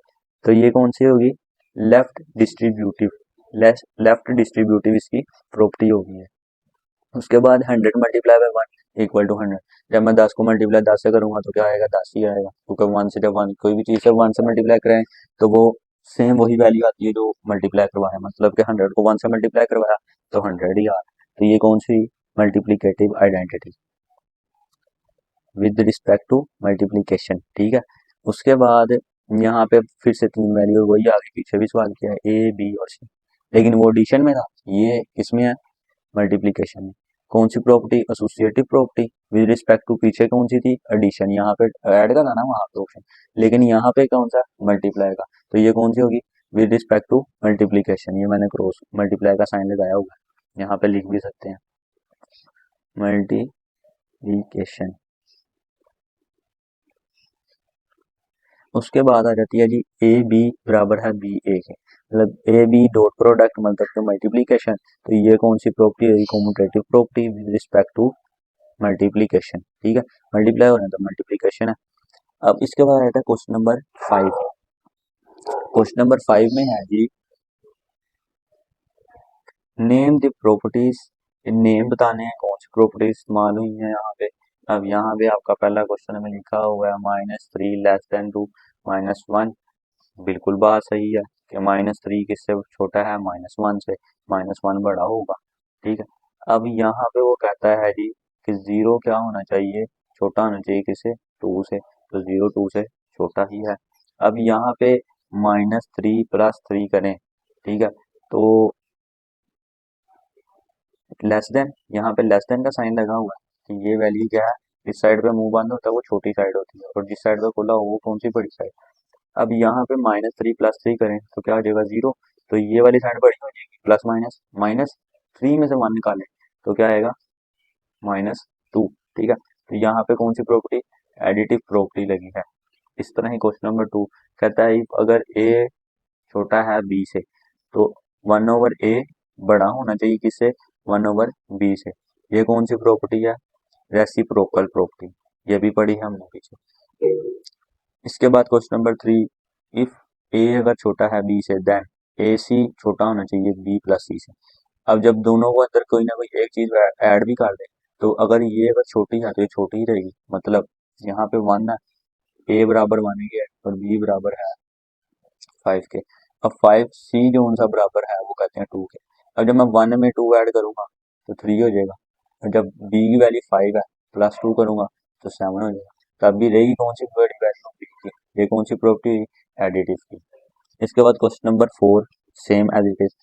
A: तो ये कौन सी होगी, लेफ्ट डिस्ट्रीब्यूटिव, लेफ्ट डिस्ट्रीब्यूटिव इसकी प्रॉपर्टी होगी है। उसके बाद 100 × 1 = 100। जब मैं 10 को मल्टीप्लाई 10 से करूंगा तो क्या आएगा, 10 ही आएगा, क्योंकि 1 से जब 1 कोई भी चीज से 1 से मल्टीप्लाई करें तो वो सेम वही वैल्यू आती है जो मल्टीप्लाई करवाया, मतलब कि 100 को 1 से मल्टीप्लाई करवाया तो 100 ही आ रहा। तो ये कौन सी, multiplicative identity with respect to multiplication, ठीक है। उसके बाद यहाँ पे फिर से 3 वैल्यू वही आगे पीछे भी सवाल किया है, ए बी और सी, लेकिन वो एडिशन में था, ये किसमें है, मल्टीप्लीकेशन में। कौन सी property, associative property with respect to, पीछे कौन सी थी, एडिशन, यहाँ पे ऐड का था ना वहां पे ऑप्शन, लेकिन यहाँ पे कौन सा, मल्टीप्लाई का, तो ये कौन सी होगी, विद रिस्पेक्ट टू मल्टीप्लीकेशन। ये मैंने क्रॉस मल्टीप्लाई का साइन लगाया हुआ है, यहाँ पे लिख भी सकते हैं मल्टीप्लीकेशन। उसके बाद आ जाती है जी ए बी बराबर है बी ए के, मतलब ए बी डॉट प्रोडक्ट मतलब तो मल्टीप्लीकेशन, तो ये कौन सी प्रॉपर्टी है, commutative property with respect to multiplication, ठीक है, मल्टीप्लाई हो रहा है तो मल्टीप्लीकेशन है। अब इसके बाद आता है क्वेश्चन नंबर 5। क्वेश्चन नंबर 5 में है जी, नेम द प्रॉपर्टीज, नेम बताने हैं कौन सी प्रॉपर्टीज इस्तेमाल हुई है यहाँ पे। अब यहाँ पे आपका पहला क्वेश्चन में लिखा हुआ है -3 <2 -1, बिल्कुल बात सही है कि -3 किससे छोटा है, -1 से, -1 बड़ा होगा, ठीक है। अब यहाँ पे वो कहता है जी कि 0 क्या होना चाहिए, छोटा होना चाहिए किससे, 2 से, तो 0 2 से छोटा ही है। अब यहाँ पे -3 + 3 करें, ठीक है, तो लेस देन, यहाँ पे लेस देन का साइन लगा हुआ है, कि ये वैल्यू क्या है, जिस साइड पे मुंह बंद होता है वो छोटी साइड होती है और जिस साइड पे खुला हो वो कौन सी, बड़ी साइड। अब यहाँ पे -3 + 3 करें तो क्या हो जाएगा, 0, तो ये वाली साइड बड़ी हो जाएगी, प्लस माइनस, -3 में से 1 निकालें तो क्या आएगा, -2, ठीक है। तो यहाँ पे कौन सी प्रॉपर्टी, एडिटिव प्रॉपर्टी लगी है। इस तरह ही क्वेश्चन नंबर 2 कहता है अगर ए छोटा है बी से, तो 1/a बड़ा होना चाहिए किससे, 1/b से। ये कौन सी प्रॉपर्टी है, रेसिप्रोकल प्रॉपर्टी, ये भी पढ़ी है हमने पीछे। इसके बाद क्वेश्चन नंबर 3, इफ ए अगर छोटा है बी से, देन ए सी छोटा होना चाहिए बी प्लस सी से। अब जब दोनों को अंदर कोई ना कोई एक चीज ऐड भी कर दे, तो अगर ये अगर छोटी है तो ये छोटी ही रहेगी, मतलब यहाँ पे 1 है, ए बराबर 1 के और बी बराबर है 5 के। अब 5 सी जो उनका बराबर है वो कहते हैं 2 के। अब जब मैं 1 में 2 ऐड करूंगा तो 3 हो जाएगा, और जब बी की वैल्यू 5 है +2 करूंगा तो 7 हो जाएगा। तब भी रहेगी कौन सी बड़ी वैल्यू, बी की। ये कौन सी प्रॉपर्टी हुई, एडिटिव की। इसके बाद question number 4, same as it is,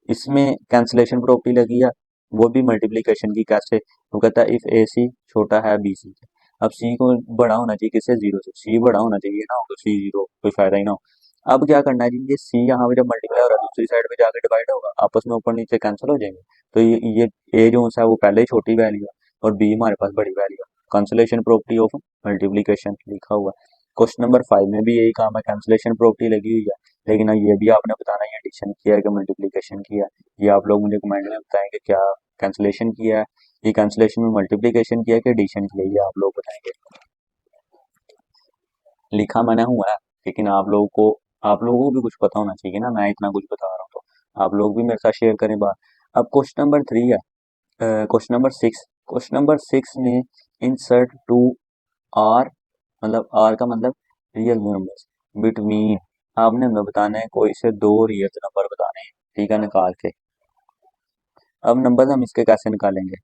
A: इसमें कैंसिलेशन प्रॉपर्टी लगी है, वो भी मल्टीप्लीकेशन की, कैसे, वो कहता है इफ ए सी छोटा है बी सी से। अब सी को बड़ा होना चाहिए किससे, 0 से, सी बड़ा होना चाहिए ना, तो सी 0 कोई फायदा ही ना हो। अब क्या करना है जी, ये सी यहाँ पे जब मल्टीप्लाई हो रहा है दूसरी साइड पे जाके डिवाइड होगा, आपस में ऊपर नीचे कैंसिल हो जाएंगे। तो ये ए जो है वो पहले ही छोटी वैल्यू है और बी हमारे पास बड़ी वैल्यू है। कैंसिलेशन प्रॉपर्टी ऑफ मल्टीप्लीकेशन लिखा हुआ है। क्वेश्चन नंबर 5 में भी यही काम है, कैंसिलेशन प्रॉपर्टी लगी हुई है। लेकिन ये भी आपने बताना है एडिशन किया है कि मल्टीप्लीकेशन किया है। ये आप लोग मुझे कमेंट में बताएंगे क्या कैंसिलेशन किया है, ये कैंसिलेशन में मल्टीप्लीकेशन किया है कि एडिशन किया है, ये आप लोग बताएंगे। लिखा मैंने हुआ है, लेकिन आप लोगों को भी कुछ पता होना चाहिए ना, मैं इतना कुछ बता रहा हूँ तो आप लोग भी मेरे साथ शेयर करें बात। अब क्वेश्चन नंबर 3 है, क्वेश्चन नंबर 6 में इंसर्ट टू आर, मतलब आर का मतलब रियल नंबर्स बिटवीन, आपने हमें बताना है कोई से दो रियल नंबर बताने हैं, ठीक है, निकाल के। अब नंबर हम इसके कैसे निकालेंगे,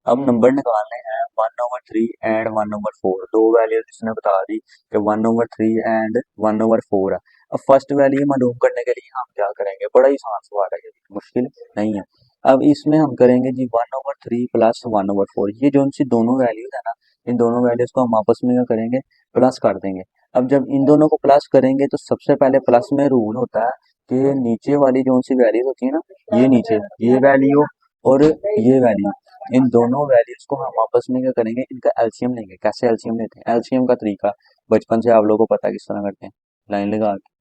A: अब नंबर निकालने हैं 1/3 एंड 1/4, दो वैल्यू इसने बता दी कि 1/3 एंड 1/4 है। अब फर्स्ट वैल्यू मालूम करने के लिए हम क्या करेंगे, बड़ा ही आसान सवाल है, ये मुश्किल नहीं है। अब इसमें हम करेंगे जी 1/3 प्लस 1/4, ये जो सी दोनों वैल्यूज है ना, इन दोनों वैल्यूज को हम आपस में क्या करेंगे, प्लस कर देंगे। अब जब इन दोनों को प्लस करेंगे तो सबसे पहले प्लस में रूल होता है कि नीचे वाली जो सी वैल्यूज होती है ना, ये नीचे ये वैल्यू और ये वैल्यू, इन दोनों वैल्यूज को हम आपस में क्या करेंगे, इनका एलसीएम लेंगे। कैसे एलसीएम लेते हैं, एलसीएम का तरीका बचपन से आप लोगों को पता है किस तरह करते हैं, लाइन लगा के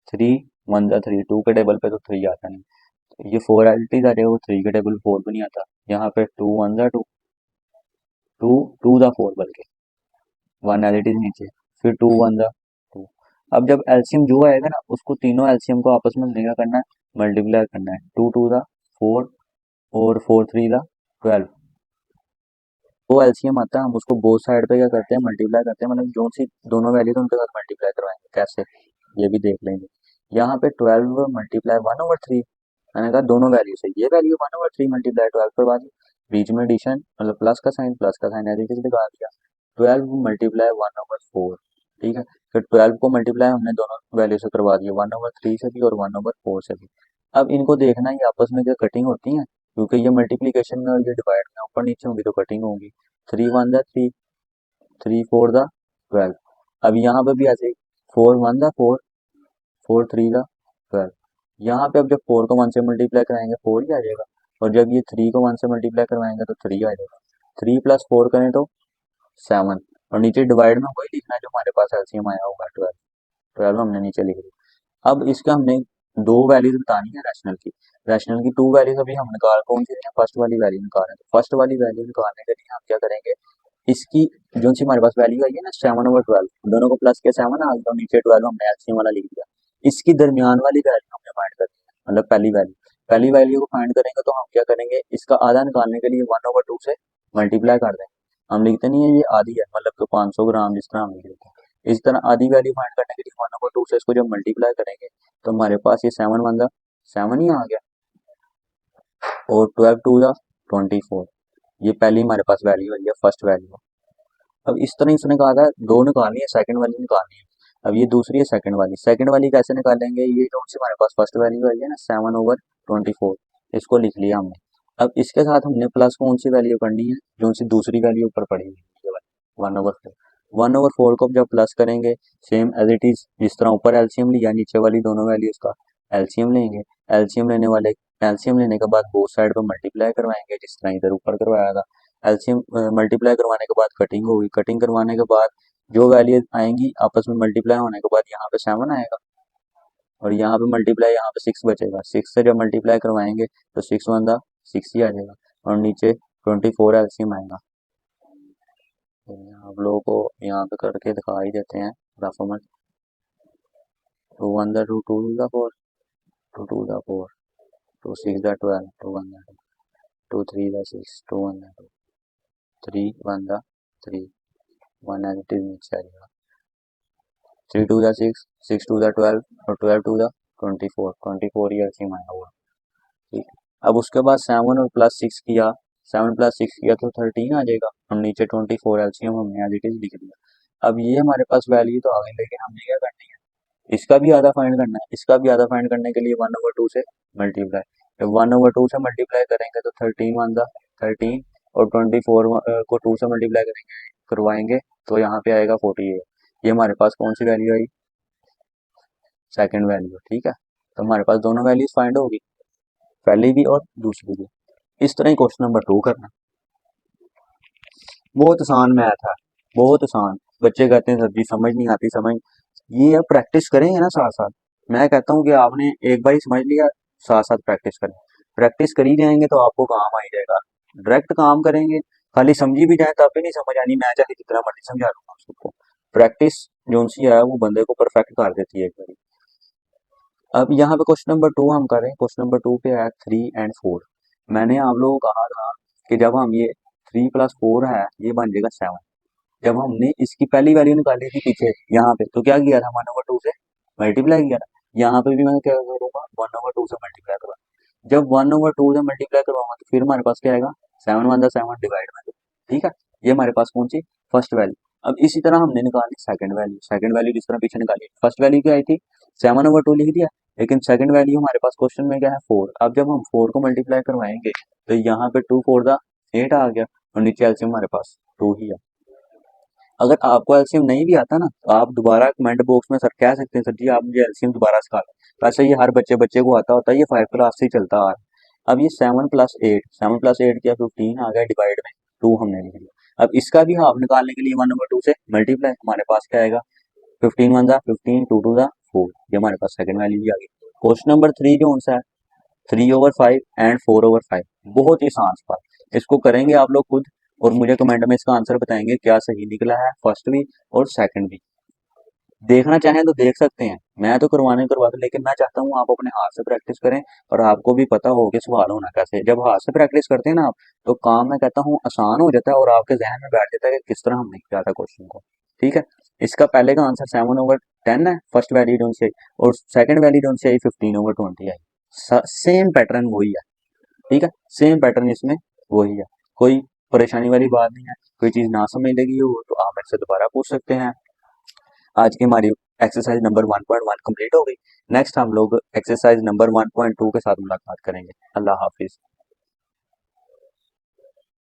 A: 3 1 जा 3, 2 के टेबल पे तो 3 आता नहीं, तो ये 4 एलिटीज आ जाएगा, वो 3 के टेबल 4 भी नहीं आता। यहाँ पे 2 1 जा 2, 2 2 जा 4, बल्कि 1 एलिटीज नीचे, फिर 2 1 जा 2। अब जब एलसीएम जो आएगा ना, उसको तीनों एलसीएम को आपस में हमने क्या करना है, मल्टीप्लाई करना है। 2 2 जा 4 और 4 3 जा 12, वो एलसीएम आता है, हम उसको बोथ साइड पे क्या करते हैं, मल्टीप्लाई करते हैं, मतलब जो सी दोनों वैल्यू उनके साथ मल्टीप्लाई करवाएंगे। कैसे, ये भी देख लेंगे। यहाँ पे 12 मल्टीप्लाई 1/3, मैंने कहा दोनों वैल्यू से ये वैल्यू 1/3 मल्टीप्लाई 12 करवा दी, बीच में एडिशन मतलब प्लस का साइन एज इट इज लगा दिया। 12 मल्टीप्लाई 1/4, ठीक है। फिर 12 को मल्टीप्लाई हमने दोनों वैल्यू से करवा दिया, 1/3 से भी और 1/4 से भी। अब इनको देखना है आपस में क्या कटिंग होती है, क्योंकि ये मल्टीप्लीकेशन में और ये डिवाइड में ऊपर नीचे होंगी तो कटिंग होगी। 3 1 जा 3, 3 4 जा 12। अब यहाँ पे भी ऐसे 4 1 जा 4, 4 3 जा 12। यहाँ पे अब जब 4 को 1 से मल्टीप्लाई कराएंगे 4 ही आ जाएगा, और जब ये 3 को 1 से मल्टीप्लाई करवाएंगे तो 3 आ जाएगा। 3 + 4 करें तो 7, और नीचे डिवाइड में वही लिखना है जो हमारे पास एलसीएम आया होगा 12, 12 हमने नीचे लिख दिया। अब इसका हमने दो वैल्यूज बतानी है रैशनल की, रैशनल की टू वैल्यूज अभी हम निकाल कौन सी रहे हैं, फर्स्ट वाली वैल्यू निकाल रहे हैं। तो फर्स्ट वाली वैल्यू निकालने के लिए हम क्या करेंगे, इसकी जो सी हमारे पास वैल्यू आई है ना 7/12, दोनों को प्लस किया 7 आ गया, नीचे 12 हमने एलसीएम वाला लिख दिया। इसकी दरमियान वाली वैल्यू हमने फाइंड करनी है, मतलब पहली वैल्यू को फाइंड करेंगे तो हम क्या करेंगे, इसका आधा निकालने के लिए 1/2 से मल्टीप्लाई कर देंगे। हम लिखते नहीं है ये आधी है, मतलब तो 500 ग्राम जिस तरह हम लिख देते हैं, इस तरह आधी वैल्यू फाइंड करने के लिए 1/2 से इसको जब मल्टीप्लाई करेंगे तो हमारे पास ये 7 1 जा 7 ही आ गया, और 12 2 जा 24, ये पहली हमारे पास वैल्यू है, ये फर्स्ट वैल्यू। अब इस तरह इसने कहा था दो निकालनी है, सेकंड वाली निकालनी है। अब ये दूसरी है सेकंड वाली कैसे निकालेंगे, ये जो सी हमारे पास फर्स्ट वैल्यू आई है ना 7/24, इसको लिख लिया हमने। अब इसके साथ हमने प्लस कौन सी वैल्यू करनी है, जो सी दूसरी वैल्यू ऊपर पड़ी हुई है, ये वाली 1/4। 1/4 को जब प्लस करेंगे सेम एज इट इज, जिस तरह ऊपर एलसीएम लिया नीचे वाली दोनों वैल्यूज का एलसीएम लेंगे। एलसीएम लेने वाले एलसीएम लेने के बाद बोथ साइड पर मल्टीप्लाई करवाएंगे, जिस तरह इधर ऊपर करवाया था। एलसीएम मल्टीप्लाई करवाने के बाद कटिंग होगी, कटिंग करवाने के बाद जो वैल्यू आएंगी आपस में मल्टीप्लाई होने के बाद यहाँ पे 7 आएगा, और यहाँ पे मल्टीप्लाई यहाँ पे 6 बचेगा। 6 से जब मल्टीप्लाई करवाएंगे तो 6 1 जा 6 ही आ जाएगा, और नीचे 24 एलसीएम आएगा। तो आप लोगों को यहाँ पे करके दिखा ही देते हैं परफॉर्मेंस। 2 1 जा 2, 2 2 जा 4, 2 6 जा 12, 2 1 जा 2, 2 3 जा 6, 2 1 जा 2, 3 1 जा 3, 1 एज इट इज नीचे आ जाएगा। 3 2 जा 6, 6 2 जा 12, और 12 2 जा 24, 24 ईयर की माया हुआ, ठीक है। अब उसके बाद 7 + 6 किया तो 13 आ जाएगा, और नीचे 24 एलसीएम हमने एज इट इज लिख दिया। अब ये हमारे पास वैल्यू तो आ गई, लेकिन हमने क्या करनी है, इसका भी आधा फाइंड करना है। इसका भी आधा फाइंड करने के लिए 1/2 से मल्टीप्लाई, जब 1/2 से मल्टीप्लाई करेंगे तो 13 1 जा 13, और 24 को 2 से मल्टीप्लाई करेंगे करवाएंगे तो यहाँ पे आएगा 48। ये हमारे पास कौन सी वैल्यू आई, सेकंड वैल्यू, ठीक है। तो हमारे पास दोनों वैल्यूज फाइंड होगी, पहली भी और दूसरी भी। इस तरह ही क्वेश्चन नंबर 2 करना। बहुत आसान मैथ है, बहुत आसान। बच्चे कहते हैं सर जी समझ नहीं आती, समझ, ये अब प्रैक्टिस करेंगे ना साथ साथ। मैं कहता हूँ कि आपने एक बार ही समझ लिया, साथ साथ प्रैक्टिस करें। प्रैक्टिस करी जाएंगे तो आपको काम आ ही जाएगा। डायरेक्ट काम करेंगे, खाली समझी भी जाए तब भी नहीं समझ आनी, मैं चाहे जितना मर्जी समझा दूंगा उसको। प्रैक्टिस जो सी है वो बंदे को परफेक्ट कर देती है एक बारी। अब यहाँ पे क्वेश्चन नंबर 2 हम करें। क्वेश्चन नंबर 2 पे है 3 और 4। मैंने आप लोगों को कहा था कि जब हम ये 3 + 4 है ये बन जाएगा 7। जब हमने इसकी पहली वैल्यू निकाली थी पीछे यहाँ पे, तो क्या किया था, 1/2 से मल्टीप्लाई किया था। यहाँ पे भी मैं क्या करूंगा, 1/2 से मल्टीप्लाई करूंगा। जब 1/2 से मल्टीप्लाई करवाऊंगा तो फिर हमारे पास क्या आएगा, 7 × 7 डिवाइड में 2। ठीक है, ये हमारे पास कौन सी, फर्स्ट वैल्यू। अब इसी तरह हमने निकाली सेकंड वैल्यू। सेकंड वैल्यू जिस तरह पीछे निकाली, फर्स्ट वैल्यू क्या आई थी, 7/2 लिख दिया, लेकिन सेकंड वैल्यू हमारे पास क्वेश्चन में क्या है, 4। अब जब हम 4 को मल्टीप्लाई करवाएंगे तो यहाँ पे 2 4 दा 8 आ गया, और नीचे एलसीएम हमारे पास 2 ही है। अगर आपको एलसीएम नहीं भी आता ना तो आप दोबारा कमेंट बॉक्स में सर कह सकते हैं, सर जी आप मुझे एलसीएम दोबारा सिखा दें। वैसे ये हर बच्चे को आता होता है, ये 5 क्लास से ही चलता आ रहा है। अब ये 7 + 8 क्या 15 आ गया, डिवाइड में 2 हमने लिख लिया। अब इसका भी हाफ निकालने के लिए 1/2 से मल्टीप्लाई, हमारे पास क्या आएगा, 15 1 दा 15, 2 2 दा 4। ये हमारे पास सेकंड वैल्यू भी आ गई। क्वेश्चन नंबर 3 जो सा है 3/5 एंड 4/5, बहुत ही आसान सवाल। इसको करेंगे आप लोग खुद और मुझे कमेंट में इसका आंसर बताएंगे क्या सही निकला है, फर्स्ट भी और सेकंड भी। देखना चाहें तो देख सकते हैं, मैं तो करवाने करवा दूं, लेकिन मैं चाहता हूँ आप अपने हाथ से प्रैक्टिस करें और आपको भी पता हो कि सवाल होना कैसे है। जब हाथ से प्रैक्टिस करते हैं ना आप, तो काम मैं कहता हूँ आसान हो जाता है और आपके जहन में बैठ जाता है कि किस तरह हमने किया था क्वेश्चन को। ठीक है, इसका पहले का आंसर 7/10 है, फर्स्ट वैल्यू जो से, और सेकंड वैल्यू जो से आई 15/20 आई। सेम पैटर्न वही है, ठीक है, सेम पैटर्न इसमें वही है। कोई परेशानी वाली बात नहीं है। कोई चीज ना समझ लगी हो तो आप मेरे से दोबारा पूछ सकते हैं। आज की हमारी एक्सरसाइज नंबर 1.1 कंप्लीट हो गई। नेक्स्ट हम लोग एक्सरसाइज नंबर 1.2 के साथ मुलाकात करेंगे। अल्लाह हाफिज।